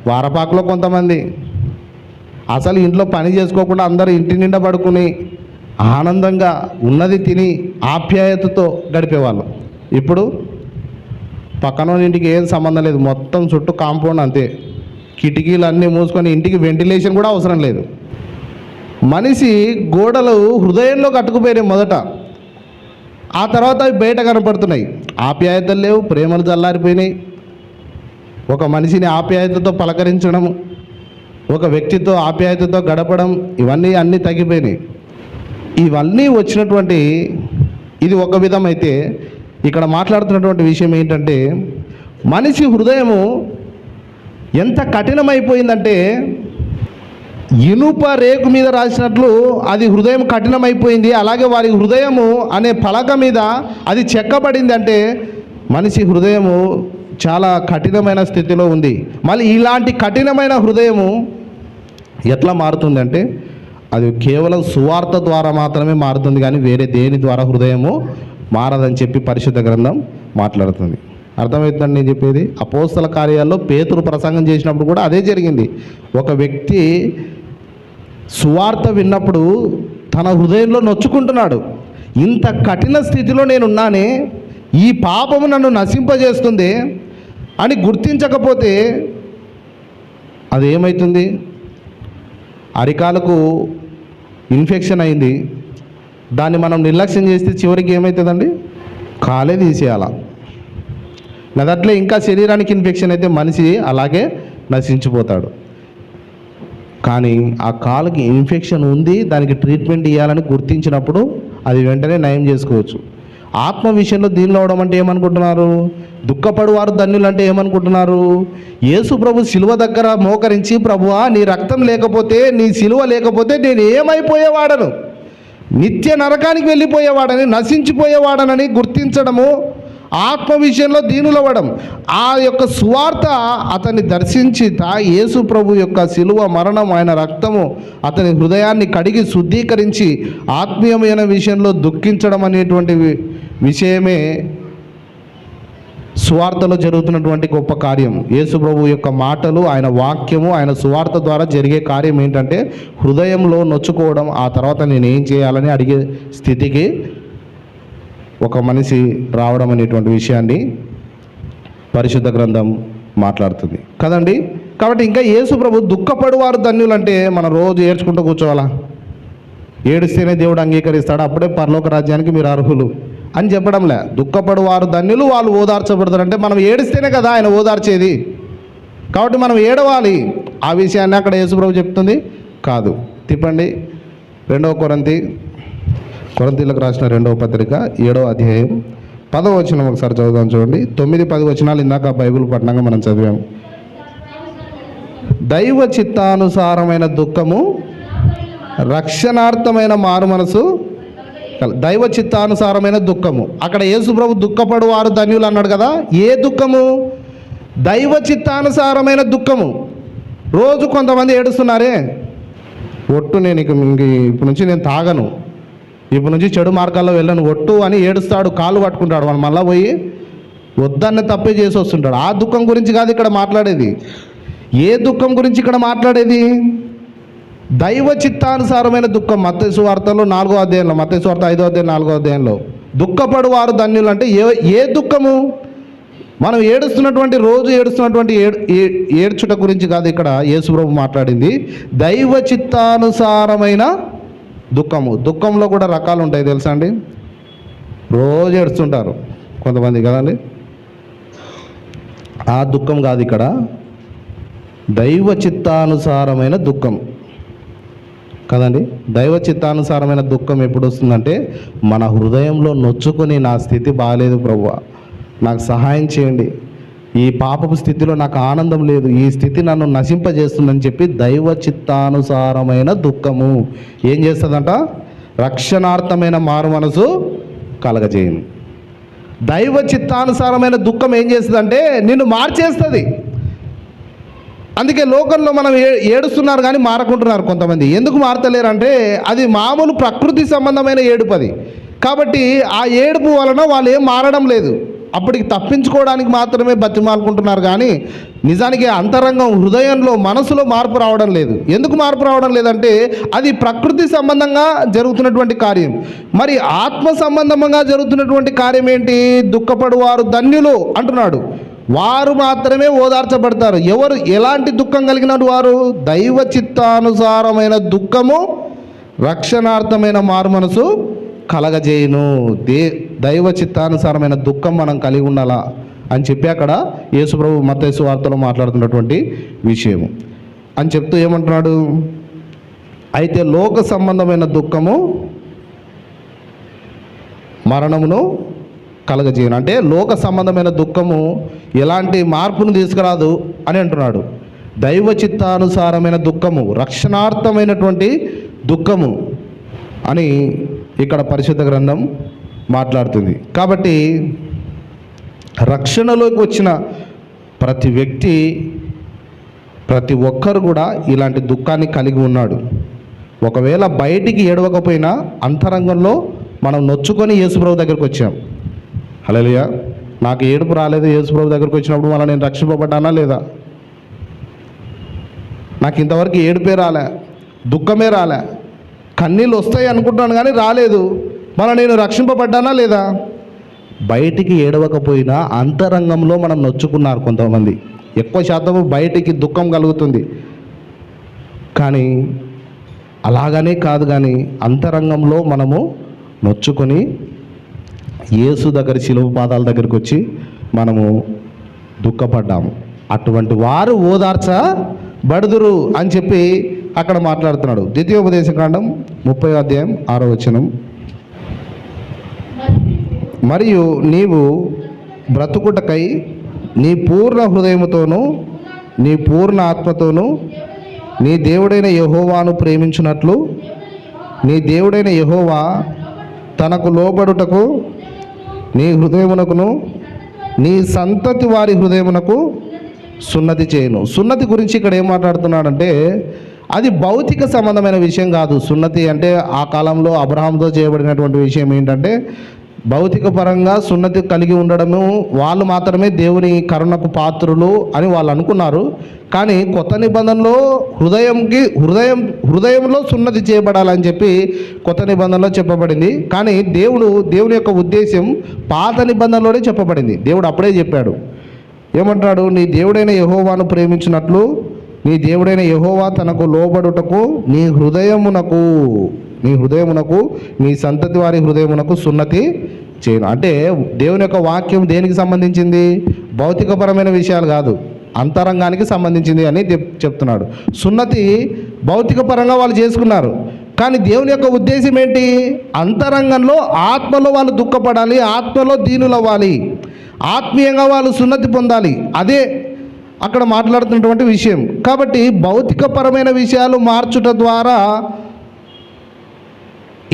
వారపాకులో కొంతమంది, అసలు ఇంట్లో పని చేసుకోకుండా అందరూ ఇంటి నిండా పడుకుని ఆనందంగా ఉన్నది తిని ఆప్యాయతతో గడిపేవాళ్ళు. ఇప్పుడు పక్కన ఇంటికి ఏం సంబంధం లేదు, మొత్తం చుట్టూ కాంపౌండ్ అంతే, కిటికీలు అన్నీ మూసుకొని ఇంటికి వెంటిలేషన్ కూడా అవసరం లేదు. మనిషి గోడలు హృదయంలో కట్టుకుపోయినాయి మొదట, ఆ తర్వాత అవి బయట కనపడుతున్నాయి. ఆప్యాయతలు లేవు, ప్రేమలు చల్లారిపోయినాయి. ఒక మనిషిని ఆప్యాయతతో పలకరించడం, ఒక వ్యక్తితో ఆప్యాయతతో గడపడం, ఇవన్నీ అన్నీ తగ్గిపోయినాయి. ఇవన్నీ వచ్చినటువంటి ఇది ఒక విధం. అయితే ఇక్కడ మాట్లాడుతున్నటువంటి విషయం ఏంటంటే, మనిషి హృదయము ఎంత కఠినమైపోయిందంటే, ఇనుప రేకు మీద రాసినట్లు అది హృదయం కఠినమైపోయింది. అలాగే వారి హృదయము అనే పలక మీద అది చెక్కబడింది. అంటే మనిషి హృదయము చాలా కఠినమైన స్థితిలో ఉంది. మళ్ళీ ఇలాంటి కఠినమైన హృదయము ఎట్లా మారుతుందంటే, అది కేవలం సువార్త ద్వారా మాత్రమే మారుతుంది, కానీ వేరే దేని ద్వారా హృదయము మారదని చెప్పి పరిశుద్ధ గ్రంథం మాట్లాడుతుంది. అర్థమవుతుందండి నేను చెప్పేది? అపోస్తల కార్యాల్లో పేతురు ప్రసంగం చేసినప్పుడు కూడా అదే జరిగింది. ఒక వ్యక్తి సువార్త విన్నప్పుడు తన హృదయంలో నొచ్చుకుంటున్నాడు, ఇంత కఠిన స్థితిలో నేనున్నానే, ఈ పాపము నన్ను నశింపజేస్తుంది అని గుర్తించకపోతే అదేమవుతుంది? అరికాలకు ఇన్ఫెక్షన్ అయింది, దాన్ని మనం నిర్లక్ష్యం చేస్తే చివరికి ఏమవుతుందండి? కాలే తీసేయాల. నదట్లే ఇంకా శరీరానికి ఇన్ఫెక్షన్ అయితే మనిషి అలాగే నశించిపోతాడు. కానీ ఆ కాలుకి ఇన్ఫెక్షన్ ఉంది, దానికి ట్రీట్మెంట్ ఇవ్వాలని గుర్తించినప్పుడు అది వెంటనే నయం చేసుకోవచ్చు. ఆత్మ విషయంలో దీనిలో అవడం అంటే ఏమనుకుంటున్నారు? దుఃఖపడువారు ధన్యులు అంటే ఏమనుకుంటున్నారు? యేసు ప్రభు శిలువ దగ్గర మోకరించి, ప్రభువా నీ రక్తం లేకపోతే, నీ శిలువ లేకపోతే నేను ఏమైపోయేవాడను, నిత్య నరకానికి వెళ్ళిపోయేవాడని, నశించిపోయేవాడనని గుర్తించడము, ఆత్మ విషయంలో దీనులవ్వడం. ఆ యొక్క సువార్త అతన్ని దర్శించి యేసు ప్రభు యొక్క శిలువ మరణం, ఆయన రక్తము అతని హృదయాన్ని కడిగి శుద్ధీకరించి ఆత్మీయమైన విషయంలో దుఃఖించడం అనేటువంటి విషయమే సువార్తలో జరుగుతున్నటువంటి గొప్ప కార్యం. యేసు ప్రభు యొక్క మాటలు, ఆయన వాక్యము, ఆయన సువార్త ద్వారా జరిగే కార్యం ఏంటంటే హృదయంలో నొచ్చుకోవడం, ఆ తర్వాత నేను ఏం చేయాలని అడిగే స్థితికి ఒక మనిషి రావడం అనేటువంటి విషయాన్ని పరిశుద్ధ గ్రంథం మాట్లాడుతుంది కదండి. కాబట్టి ఇంకా యేసు ప్రభు దుఃఖపడువారు ధన్యులు అంటే మనం రోజు ఏడ్చుకుంటూ కూర్చోవాలా? ఏడిస్తేనే దేవుడు అంగీకరిస్తాడు, అప్పుడే పరలోక రాజ్యానికి మీరు అర్హులు అని చెప్పడంలే. దుఃఖపడువారు ధన్యులు, వాళ్ళు ఓదార్చబడతారు. అంటే మనం ఏడిస్తేనే కదా ఆయన ఓదార్చేది, కాబట్టి మనం ఏడవాలి. ఆ విషయాన్ని అక్కడ యేసు ప్రభు చెప్తుంది కాదు. తిప్పండి 2 కొరింథీయులకు రాసిన 2వ పత్రిక 7వ అధ్యాయం 10వ వచనం ఒకసారి చదువుదాం. చూడండి, 9-10 వచనాలు ఇందాక బైబిల్ పట్టణంగా మనం చదివాము. దైవ చిత్తానుసారమైన దుఃఖము, రక్షణార్థమైన మారు మనసు. దైవ చిత్తానుసారమైన దుఃఖము, అక్కడ యేసు ప్రభు దుఃఖపడు వారు ధన్యులు అన్నాడు కదా. ఏ దుఃఖము? దైవ చిత్తానుసారమైన దుఃఖము. రోజు కొంతమంది ఏడుస్తున్నారే, ఒట్టు నేను ఇప్పటి నుంచి నేను తాగను, ఇప్పటి నుంచి చెడు మార్గాల్లో వెళ్ళను, ఒట్టు అని ఏడుస్తాడు, కాళ్ళు పట్టుకుంటాడు. మనం మళ్ళీ పోయి వద్దన్న తప్పే చేసి వస్తుంటాడు. ఆ దుఃఖం గురించి కాదు ఇక్కడ మాట్లాడేది. ఏ దుఃఖం గురించి ఇక్కడ మాట్లాడేది? దైవ చిత్తానుసారమైన దుఃఖం. మత్తయి సువార్తలో 4వ అధ్యాయంలో, మత్తయి సువార్త 5వ అధ్యాయం 4వ అధ్యాయంలో దుఃఖపడు వారు ధన్యులు అంటే ఏ దుఃఖము? మనం ఏడుస్తున్నటువంటి, రోజు ఏడుస్తున్నటువంటి ఏడ్చుట గురించి కాదు ఇక్కడ యేసు ప్రభు మాట్లాడింది. దైవ చిత్తానుసారమైన దుఃఖము. దుఃఖంలో కూడా రకాలు ఉంటాయి తెలుసా అండి? రోజు ఏడుస్తుంటారు కొంతమంది కదండి. ఆ దుఃఖం కాదు ఇక్కడ. దైవ చిత్తానుసారమైన దుఃఖం. కదండి. దైవ చిత్తానుసారమైన దుఃఖం ఎప్పుడు వస్తుందంటే మన హృదయంలో నొచ్చుకొని నా స్థితి బాగాలేదు ప్రభువా, నాకు సహాయం చేయండి, ఈ పాపపు స్థితిలో నాకు ఆనందం లేదు, ఈ స్థితి నన్ను నశింపజేస్తుందని చెప్పి దైవ చిత్తానుసారమైన దుఃఖము ఏం చేస్తుందంట? రక్షణార్థమైన మారు మనసు కలగజేయను. దైవ చిత్తానుసారమైన దుఃఖం ఏం చేస్తుందంటే నిన్ను మార్చేస్తుంది. అందుకే లోకంలో మనం ఏడుస్తున్నారు కానీ మారకుంటున్నారు కొంతమంది. ఎందుకు మారతలేరు అంటే అది మామూలు ప్రకృతి సంబంధమైన ఏడుపు అది. కాబట్టి ఆ ఏడుపు వలన వాళ్ళు ఏం మారడం లేదు. అప్పటికి తప్పించుకోవడానికి మాత్రమే బతిమాలుకుంటున్నారు కానీ నిజానికి అంతరంగం హృదయంలో మనసులో మార్పు రావడం లేదు. ఎందుకు మార్పు రావడం లేదంటే అది ప్రకృతి సంబంధంగా జరుగుతున్నటువంటి కార్యం. మరి ఆత్మ సంబంధంగా జరుగుతున్నటువంటి కార్యం ఏంటి? దుఃఖపడువారు ధన్యులు అంటున్నాడు. వారు మాత్రమే ఓదార్చబడతారు. ఎవరు ఎలాంటి దుఃఖం కలిగిన వారు? దైవ చిత్తానుసారమైన దుఃఖము రక్షణార్థమైన మారు మనసు కలగజేయును. దైవ చిత్తానుసారమైన దుఃఖం మనం కలిగి ఉండాలా అని చెప్పి అక్కడ యేసుప్రభు మత్తయి సువార్తలో మాట్లాడుతున్నటువంటి విషయం అని చెప్తూ ఏమంటున్నాడు? అయితే లోక సంబంధమైన దుఃఖము మరణమును కలగజేయను. అంటే లోక సంబంధమైన దుఃఖము ఎలాంటి మార్పును తీసుకురాదు అని అంటున్నాడు. దైవ చిత్తానుసారమైన దుఃఖము రక్షణార్థమైనటువంటి దుఃఖము అని ఇక్కడ పరిశుద్ధ గ్రంథం మాట్లాడుతుంది. కాబట్టి రక్షణలోకి వచ్చిన ప్రతి వ్యక్తి, ప్రతి ఒక్కరు కూడా ఇలాంటి దుఃఖాన్ని కలిగి ఉన్నాడు. ఒకవేళ బయటికి ఏడవకపోయినా అంతరంగంలో మనం నొచ్చుకొని యేసుప్రభు దగ్గరికి వచ్చాం. హల్లెలూయా. నాకు ఏడుపు రాలేదు, యేసుప్రభు దగ్గరికి వచ్చినప్పుడు మళ్ళీ నేను రక్షింపబడ్డానా లేదా? నాకు ఇంతవరకు ఏడుపే రాలే, దుఃఖమే రాలే, కన్నీళ్ళు వస్తాయి అనుకుంటాను కానీ రాలేదు, మళ్ళీ నేను రక్షింపబడ్డానా లేదా? బయటికి ఏడవకపోయినా అంతరంగంలో మనం నొచ్చుకున్నారు కొంతమంది. ఎక్కువ శాతం బయటికి దుఃఖం కలుగుతుంది కానీ అలాగనే కాదు, కానీ అంతరంగంలో మనము నొచ్చుకొని యేసు దగ్గర శిలువ పాదాల దగ్గరికి వచ్చి మనము దుఃఖపడ్డాము. అటువంటి వారు ఓదార్చబడుదురు అని చెప్పి అక్కడ మాట్లాడుతున్నాడు. ద్వితీయోపదేశకాండం 30వ అధ్యాయం 6వ వచనం. మరియు నీవు బ్రతుకుటకై నీ పూర్ణ హృదయముతోనూ నీ పూర్ణ ఆత్మతోనూ నీ దేవుడైన యెహోవాను ప్రేమించున్నట్లు నీ దేవుడైన యెహోవా తనకు లోబడుటకు నీ హృదయమునకును నీ సంతతి వారి హృదయమునకు సున్నతి చేయను. సున్నతి గురించి ఇక్కడ ఏం మాట్లాడుతున్నాడంటే అది భౌతిక సంబంధమైన విషయం కాదు. సున్నతి అంటే ఆ కాలంలో అబ్రహాంతో చేయబడినటువంటి విషయం ఏంటంటే భౌతిక పరంగా సున్నతి కలిగి ఉండడము, వాళ్ళు మాత్రమే దేవుని కరుణకు పాత్రులు అని వాళ్ళు అనుకున్నారు. కానీ కొత్త నిబంధనలో హృదయంలో సున్నతి చేయబడాలని చెప్పి కొత్త నిబంధనలో చెప్పబడింది. కానీ దేవుని యొక్క ఉద్దేశం పాత నిబంధనలోనే చెప్పబడింది. దేవుడు అప్పుడే చెప్పాడు, ఏమంటాడు? నీ దేవుడైన యెహోవాను ప్రేమించినట్లు నీ దేవుడైన యెహోవా తనకు లోబడుటకు నీ హృదయమునకు నీ సంతతి వారి హృదయమునకు సున్నతి చేయను. అంటే దేవుని యొక్క వాక్యం దేనికి సంబంధించింది? భౌతికపరమైన విషయాలు కాదు, అంతరంగానికి సంబంధించింది అని చెప్తున్నాడు. సున్నతి భౌతిక పరంగా వాళ్ళు చేసుకున్నారు, కానీ దేవుని యొక్క ఉద్దేశం ఏంటి? అంతరంగంలో ఆత్మలో వాళ్ళు దుఃఖపడాలి, ఆత్మలో దీనులవ్వాలి, ఆత్మీయంగా వాళ్ళు సున్నతి పొందాలి. అదే అక్కడ మాట్లాడుతున్నటువంటి విషయం. కాబట్టి భౌతికపరమైన విషయాలు మార్చుట ద్వారా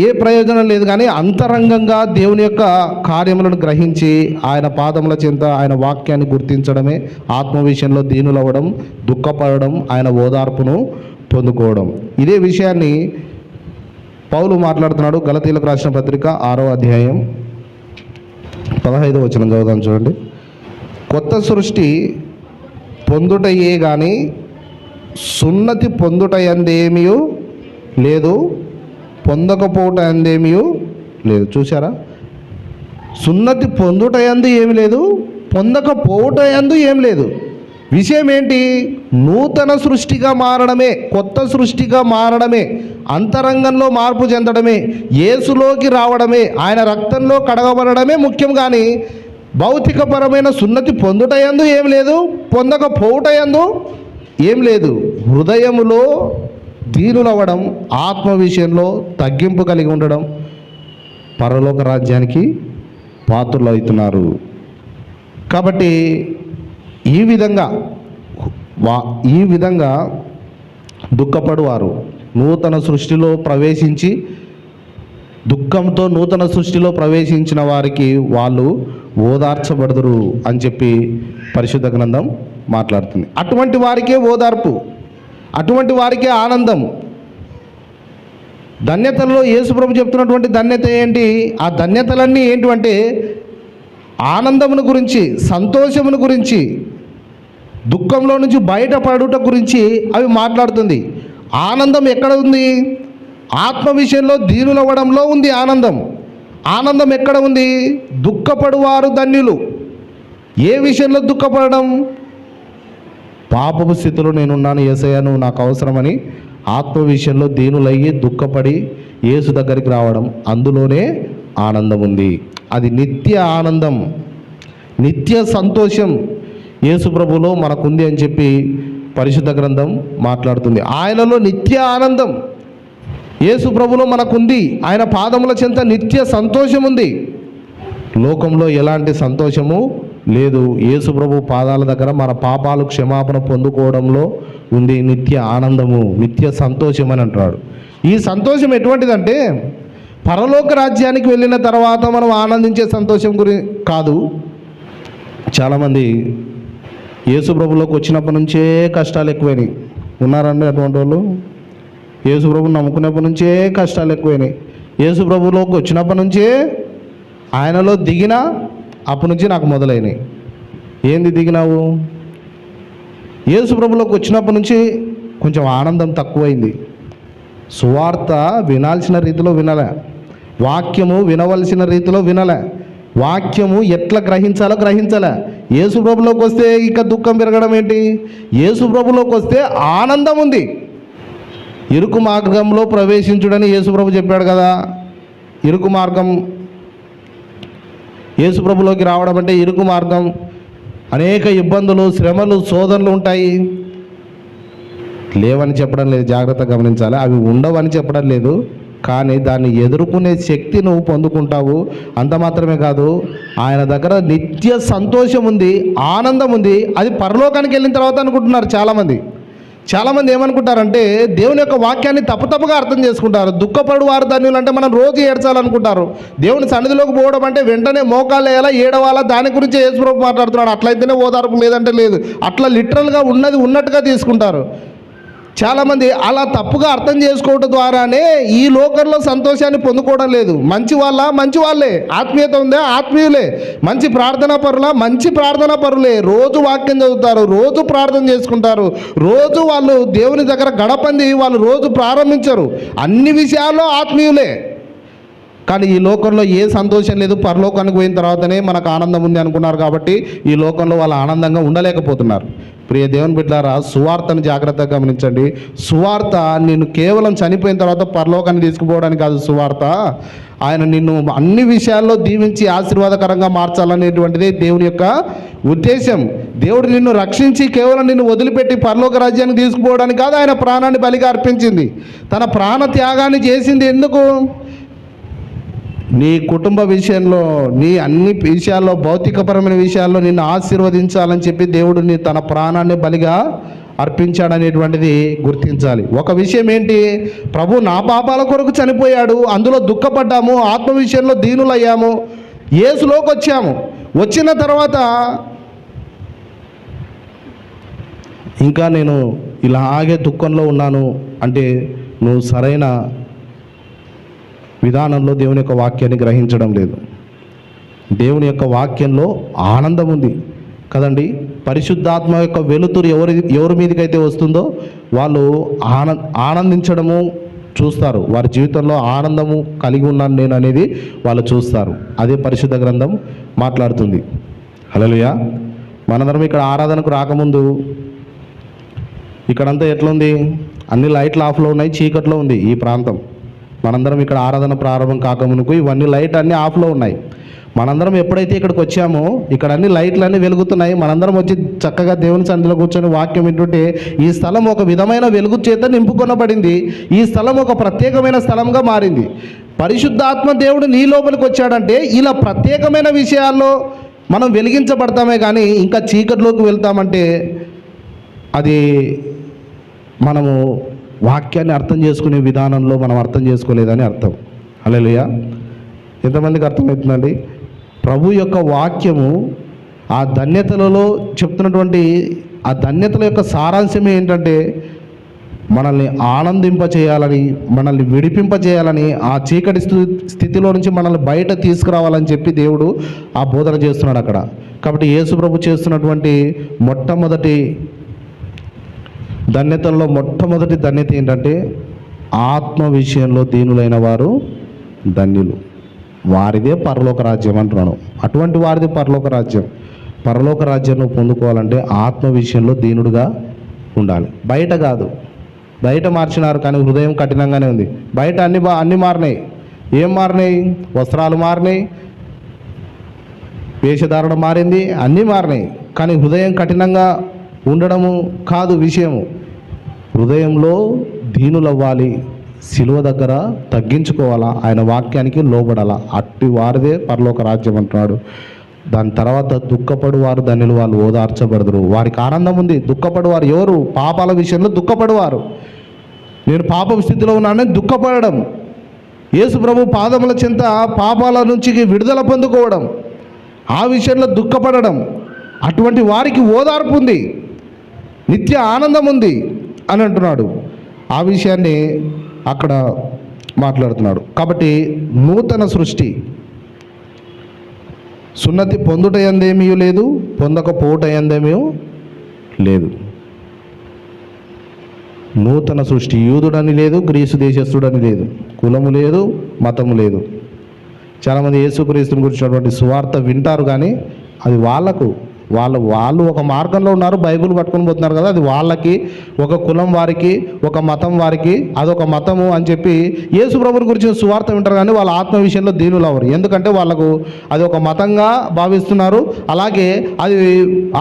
ఏ ప్రయోజనం లేదు, కానీ అంతరంగంగా దేవుని యొక్క కార్యములను గ్రహించి ఆయన పాదముల చెంత ఆయన వాక్యాన్ని గుర్తించడమే ఆత్మ విషయంలో దీనులవ్వడం, దుఃఖపడడం, ఆయన ఓదార్పును పొందుకోవడం. ఇదే విషయాన్ని పౌలు మాట్లాడుతున్నాడు. గలతీయులకు రాసిన పత్రిక 6వ అధ్యాయం 15వ వచనం చదువుదాం చూడండి. కొత్త సృష్టి పొందుటయే కానీ సున్నతి పొందుటయందేమీ లేదు, పొందకపోవట అందేమీ లేదు. చూసారా? సున్నతి పొందుటయందు ఏమి లేదు, పొందకపోవటయందు ఏం లేదు. విషయం ఏంటి? నూతన సృష్టిగా మారడమే, కొత్త సృష్టిగా మారడమే, అంతరంగంలో మార్పు చెందడమే, యేసులోకి రావడమే, ఆయన రక్తంలో కడగబడడమే ముఖ్యం. కానీ భౌతికపరమైన సున్నతి పొందుటయందు ఏం లేదు, పొందకపోవటయందు ఏం లేదు. హృదయములో దీనులవ్వడం, ఆత్మ విషయంలో తగ్గింపు కలిగి ఉండడం పరలోక రాజ్యానికి పాత్రులు అవుతున్నారు. కాబట్టి ఈ విధంగా దుఃఖపడువారు నూతన సృష్టిలో ప్రవేశించి దుఃఖంతో నూతన సృష్టిలో ప్రవేశించిన వారికి వాళ్ళు ఓదార్చబడదురు అని చెప్పి పరిశుద్ధ గ్రంథం మాట్లాడుతుంది. అటువంటి వారికే ఓదార్పు, అటువంటి వారికే ఆనందం. ధన్యతల్లో యేసుప్రభు చెప్తున్నటువంటి ధన్యత ఏంటి? ఆ ధన్యతలన్నీ ఏంటంటే ఆనందమును గురించి, సంతోషమును గురించి, దుఃఖంలో నుంచి బయటపడుట గురించి అవి మాట్లాడుతుంది. ఆనందం ఎక్కడ ఉంది? ఆత్మ విషయంలో దీనులవ్వడంలో ఉంది ఆనందం. ఆనందం ఎక్కడ ఉంది? దుఃఖపడువారు ధన్యులు. ఏ విషయంలో దుఃఖపడడం? పాపపు స్థితిలో నేనున్నాను యేసయ్య, నువ్వు నాకు అవసరమని ఆత్మ విషయంలో దీనులయ్యి దుఃఖపడి యేసు దగ్గరికి రావడం, అందులోనే ఆనందం ఉంది. అది నిత్య ఆనందం, నిత్య సంతోషం యేసు ప్రభులో మనకుంది అని చెప్పి పరిశుద్ధ గ్రంథం మాట్లాడుతుంది. ఆయనలో నిత్య ఆనందం యేసు ప్రభులో మనకుంది. ఆయన పాదముల చెంత నిత్య సంతోషం ఉంది. లోకంలో ఎలాంటి సంతోషము లేదు. యేసు ప్రభు పాదాల దగ్గర మన పాపాలు క్షమాపణ పొందుకోవడంలో ఉంది నిత్య ఆనందము, నిత్య సంతోషం అని అంటాడు. ఈ సంతోషం ఎటువంటిదంటే పరలోక రాజ్యానికి వెళ్ళిన తర్వాత మనం ఆనందించే సంతోషం కాదు. చాలామంది యేసు ప్రభులోకి వచ్చినప్పటి నుంచే కష్టాలు ఎక్కువైనాయి. ఉన్నారండి అటువంటి వాళ్ళు? యేసు ప్రభుని నమ్ముకున్నప్పటి నుంచే కష్టాలు ఎక్కువైనాయి. యేసు ప్రభులోకి వచ్చినప్పటి నుంచే, ఆయనలో దిగినా అప్పటి నుంచి నాకు మొదలైనవి. ఏంది దిగినావు? యేసు ప్రభులోకి వచ్చినప్పటి నుంచి కొంచెం ఆనందం తక్కువైంది. సువార్త వినాల్సిన రీతిలో వినలే, వాక్యము వినవలసిన రీతిలో వినలే, వాక్యము ఎట్లా గ్రహించాలో గ్రహించలే. యేసు ప్రభులోకి వస్తే ఇక దుఃఖం పెరగడం ఏంటి? యేసు ప్రభులోకి వస్తే ఆనందం ఉంది. ఇరుకు మార్గంలో ప్రవేశించుడని యేసు ప్రభు చెప్పాడు కదా. ఇరుకు మార్గం, యేసు ప్రభులోకి రావడం అంటే ఇరుకు మార్గం. అనేక ఇబ్బందులు, శ్రమలు, శోధనలు ఉంటాయి. లేవని చెప్పడం లేదు, జాగ్రత్తగా గమనించాలి. అవి ఉండవని చెప్పడం లేదు, కానీ దాన్ని ఎదుర్కొనే శక్తి నువ్వు పొందుకుంటావు. అంత మాత్రమే కాదు, ఆయన దగ్గర నిత్య సంతోషం ఉంది, ఆనందం ఉంది. అది పరలోకానికి వెళ్ళిన తర్వాత అనుకుంటున్నారు చాలామంది ఏమనుకుంటారంటే దేవుని యొక్క వాక్యాన్ని తప్పుగా అర్థం చేసుకుంటారు. దుఃఖపడు వారు ధన్యులు అంటే మనం రోజు ఏడ్చాలనుకుంటారు. దేవుని సన్నిధిలోకి పోవడం అంటే వెంటనే మోకాలు వేయాలా, ఏడవాలా, దాని గురించి యేసుప్రభు మాట్లాడుతున్నాడు. అట్లయితేనే ఓదార్పు, లేదంటే లేదు. అట్లా లిటరల్గా ఉన్నది ఉన్నట్టుగా తీసుకుంటారు. చాలామంది అలా తప్పుగా అర్థం చేసుకోవడం ద్వారానే ఈ లోకంలో సంతోషాన్ని పొందుకోవడం లేదు. మంచి వాళ్ళే, ఆత్మీయత ఉందా, ఆత్మీయులే, మంచి ప్రార్థనా పరులే, రోజు వాక్యం చదువుతారు, రోజు ప్రార్థన చేసుకుంటారు, రోజు వాళ్ళు దేవుని దగ్గర గడపంది వాళ్ళు రోజు ప్రారంభించరు. అన్ని విషయాల్లో ఆత్మీయులే, కానీ ఈ లోకంలో ఏ సంతోషం లేదు. పరలోకానికి పోయిన తర్వాతనే మనకు ఆనందం ఉంది అనుకున్నారు. కాబట్టి ఈ లోకంలో వాళ్ళు ఆనందంగా ఉండలేకపోతున్నారు. ప్రియ దేవుని బిడ్డలారా, సువార్తను జాగ్రత్తగా గమనించండి. సువార్త నిన్ను కేవలం చనిపోయిన తర్వాత పరలోకాన్ని తీసుకుపోవడానికి కాదు. సువార్త ఆయన నిన్ను అన్ని విషయాల్లో దీవించి ఆశీర్వాదకరంగా మార్చాలనేటువంటిదే దేవుని యొక్క ఉద్దేశం. దేవుడు నిన్ను రక్షించి కేవలం నిన్ను వదిలిపెట్టి పరలోక రాజ్యానికి తీసుకుపోవడానికి కాదు. ఆయన ప్రాణాన్ని బలిగా అర్పించింది, తన ప్రాణ త్యాగాన్ని చేసింది. ఎందుకు? నీ కుటుంబ విషయంలో, నీ అన్ని విషయాల్లో, భౌతికపరమైన విషయాల్లో నిన్ను ఆశీర్వదించాలని చెప్పి దేవుడు తన ప్రాణాన్ని బలిగా అర్పించాడనేటువంటిది గుర్తించాలి. ఒక విషయం ఏంటి? ప్రభు నా పాపాల కొరకు చనిపోయాడు, అందులో దుఃఖపడ్డాము, ఆత్మ విషయంలో దీనులయ్యాము, యేసులోకి వచ్చాము. వచ్చిన తర్వాత ఇంకా నేను ఇలాగే దుఃఖంలో ఉన్నాను అంటే నువ్వు సరైన విధానంలో దేవుని యొక్క వాక్యాన్ని గ్రహించడం లేదు. దేవుని యొక్క వాక్యంలో ఆనందం ఉంది కదండి. పరిశుద్ధాత్మ యొక్క వెలుతురు ఎవరి మీదకైతే వస్తుందో వాళ్ళు ఆనందించడము చూస్తారు. వారి జీవితంలో ఆనందము కలిగి ఉన్నాను నేను అనేది వాళ్ళు చూస్తారు. అదే పరిశుద్ధ గ్రంథం మాట్లాడుతుంది. హల్లెలూయా. మనందరం ఇక్కడ ఆరాధనకు రాకముందు ఇక్కడంతా ఎట్లుంది? అన్ని లైట్లు ఆఫ్లో ఉన్నాయి, చీకట్లో ఉంది ఈ ప్రాంతం. మనందరం ఇక్కడ ఆరాధన ప్రారంభం కాకమునుకు ఇవన్నీ లైట్ అన్నీ ఆఫ్లో ఉన్నాయి. మనందరం ఎప్పుడైతే ఇక్కడికి వచ్చామో ఇక్కడ అన్ని లైట్లన్నీ వెలుగుతున్నాయి, మనందరం వచ్చి చక్కగా దేవుని సన్నిధిలో కూర్చొని వాక్యం వింటుంటే ఈ స్థలం ఒక విధమైన వెలుగు చేత నింపుకొనబడింది. ఈ స్థలం ఒక ప్రత్యేకమైన స్థలంగా మారింది. పరిశుద్ధాత్మ దేవుడు నీ లోపలికి వచ్చాడంటే ఇలా ప్రత్యేకమైన విషయాల్లో మనం వెలిగించబడతామే, కానీ ఇంకా చీకటిలోకి వెళ్తామంటే అది మనము వాక్యాన్ని అర్థం చేసుకునే విధానంలో మనం అర్థం చేసుకోలేదని అర్థం. హల్లెలూయా. ఎంతమందికి అర్థమవుతుందండి? ప్రభు యొక్క వాక్యము ఆ ధన్యతలలో చెప్తున్నటువంటి ఆ ధన్యతల యొక్క సారాంశం ఏంటంటే మనల్ని ఆనందింపచేయాలని, మనల్ని విడిపింపచేయాలని, ఆ చీకటి స్థితిలో నుంచి మనల్ని బయట తీసుకురావాలని చెప్పి దేవుడు ఆ బోధన చేస్తున్నాడు అక్కడ. కాబట్టి యేసు ప్రభు చేస్తున్నటువంటి మొట్టమొదటి ధన్యతల్లో మొట్టమొదటి ధన్యత ఏంటంటే ఆత్మ విషయంలో దీనులైన వారు ధన్యులు, వారిదే పరలోక రాజ్యం అంటున్నాను. అటువంటి వారిదే పరలోక రాజ్యం. పరలోక రాజ్యాన్ని పొందుకోవాలంటే ఆత్మ విషయంలో దీనుడుగా ఉండాలి. బయట కాదు, బయట మార్చినారు కానీ హృదయం కఠినంగానే ఉంది. బయట అన్నీ మారినాయి. ఏం మారినాయి? వస్త్రాలు మారినాయి, వేషధారణ మారింది, అన్నీ మారినాయి. కానీ హృదయం కఠినంగా ఉండడము కాదు విషయము. హృదయంలో దీనులవ్వాలి, శిలువ దగ్గర తగ్గించుకోవాలా, ఆయన వాక్యానికి లోబడాలా. అట్టి వారిదే పరలోక రాజ్యం అంటున్నాడు. దాని తర్వాత దుఃఖపడు వారు ధన్యులు, వాళ్ళు ఓదార్చబడదురు. వారికి ఆనందం ఉంది. దుఃఖపడు వారు ఎవరు? పాపాల విషయంలో దుఃఖపడువారు. నేను పాప స్థితిలో ఉన్నానని దుఃఖపడడం, యేసు ప్రభు పాదముల చెంత పాపాల నుంచి విడుదల పొందుకోవడం, ఆ విషయంలో దుఃఖపడడం, అటువంటి వారికి ఓదార్పు ఉంది, నిత్య ఆనందం ఉంది అని అంటున్నాడు. ఆ విషయాన్ని అక్కడ మాట్లాడుతున్నాడు. కాబట్టి నూతన సృష్టి, సున్నతి పొందుట యందేమీ లేదు, పొందకపోవుట యందేమీ లేదు. నూతన సృష్టి, యూదుడని లేదు, గ్రీసు దేశస్థుడని లేదు, కులము లేదు, మతము లేదు. చాలామంది యేసుక్రీస్తుని గురించినటువంటి సువార్త వింటారు కానీ అది వాళ్ళు ఒక మార్గంలో ఉన్నారు, బైబిల్ పట్టుకొని పోతున్నారు కదా, అది వాళ్ళకి, ఒక కులం వారికి, ఒక మతం వారికి, అదొక మతము అని చెప్పి యేసు ప్రభువుని గురించి సువార్త వింటారు కానీ వాళ్ళ ఆత్మ విషయంలో దీనులు అవ్వరు. ఎందుకంటే వాళ్ళకు అది ఒక మతంగా భావిస్తున్నారు, అలాగే అది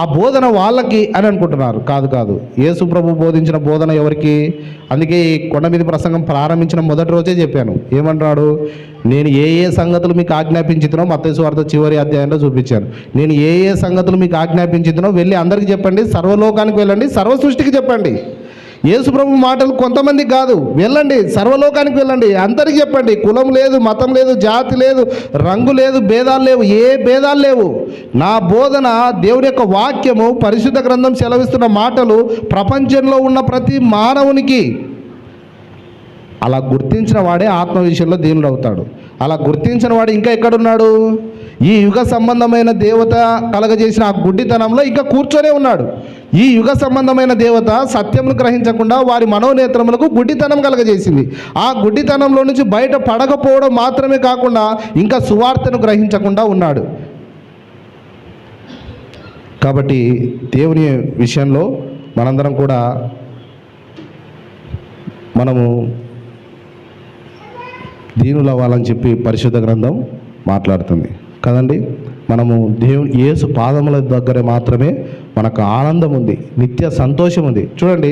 ఆ బోధన వాళ్ళకి అని అనుకుంటున్నారు. కాదు, యేసు ప్రభు బోధించిన బోధన ఎవరికి? అందుకే ఈ కొండ మీద ప్రసంగం ప్రారంభించిన మొదటి రోజే చెప్పాను. ఏమంటున్నాడు? నేను ఏ సంగతులు మీకు ఆజ్ఞాపించుతున్నో మత్తయి సువార్త చివరి అధ్యాయంలో చూపించాను. నేను ఏ సంగతులు మీకు ఆజ్ఞాపించుతున్నో వెళ్ళి అందరికీ చెప్పండి, సర్వలోకానికి వెళ్ళండి, సర్వ సృష్టికి చెప్పండి. యేసు ప్రభు మాటలు కొంతమందికి కాదు, వెళ్ళండి, సర్వలోకానికి వెళ్ళండి, అందరికీ చెప్పండి. కులం లేదు, మతం లేదు, జాతి లేదు, రంగు లేదు, భేదాలు లేవు, ఏ భేదాలు లేవు. నా బోధన, దేవుడి యొక్క వాక్యము, పరిశుద్ధ గ్రంథం సెలవిస్తున్న మాటలు ప్రపంచంలో ఉన్న ప్రతి మానవునికి అలా గుర్తించిన వాడే ఆత్మ విషయంలో దీనుడు అవుతాడు. అలా గుర్తించిన వాడు ఇంకా ఎక్కడున్నాడు? ఈ యుగ సంబంధమైన దేవత కలగజేసిన ఆ గుడ్డితనంలో ఇంకా కూర్చొనే ఉన్నాడు. ఈ యుగ సంబంధమైన దేవత సత్యమును గ్రహించకుండా వారి మనోనేత్రములకు గుడ్డితనం కలగజేసింది. ఆ గుడ్డితనంలో నుంచి బయట పడకపోవడం మాత్రమే కాకుండా ఇంకా సువార్తను గ్రహించకుండా ఉన్నాడు. కాబట్టి దేవుని విషయంలో మనందరం కూడా మనము దీనులు అవ్వాలని చెప్పి పరిశుద్ధ గ్రంథం మాట్లాడుతుంది కదండి. మనము దేవుని యేసు పాదముల దగ్గర మాత్రమే మనకు ఆనందం ఉంది, నిత్య సంతోషం ఉంది. చూడండి,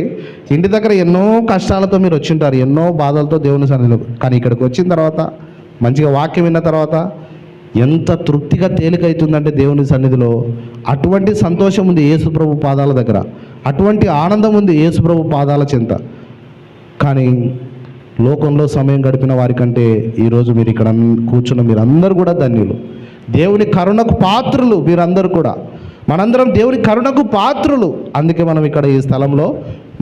ఇంటి దగ్గర ఎన్నో కష్టాలతో మీరు వచ్చింటారు, ఎన్నో బాధలతో దేవుని సన్నిధిలో, కానీ ఇక్కడికి వచ్చిన తర్వాత, మంచిగా వాక్యం విన్న తర్వాత ఎంత తృప్తిగా తేలికైతుందంటే దేవుని సన్నిధిలో. అటువంటి సంతోషం ఉంది యేసు ప్రభు పాదాల దగ్గర, అటువంటి ఆనందం ఉంది యేసు ప్రభు పాదాల చెంత. కానీ లోకంలో సమయం గడిపిన వారికంటే ఈరోజు మీరు ఇక్కడ కూర్చున్న మీరందరూ కూడా ధన్యులు, దేవుని కరుణకు పాత్రులు. మీరందరూ కూడా, మనందరం దేవుని కరుణకు పాత్రులు. అందుకే మనం ఇక్కడ ఈ స్థలంలో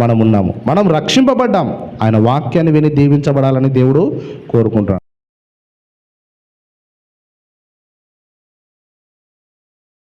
మనం ఉన్నాము, మనం రక్షింపబడ్డాం. ఆయన వాక్యాన్ని విని దీవించబడాలని దేవుడు కోరుకుంటున్నాడు.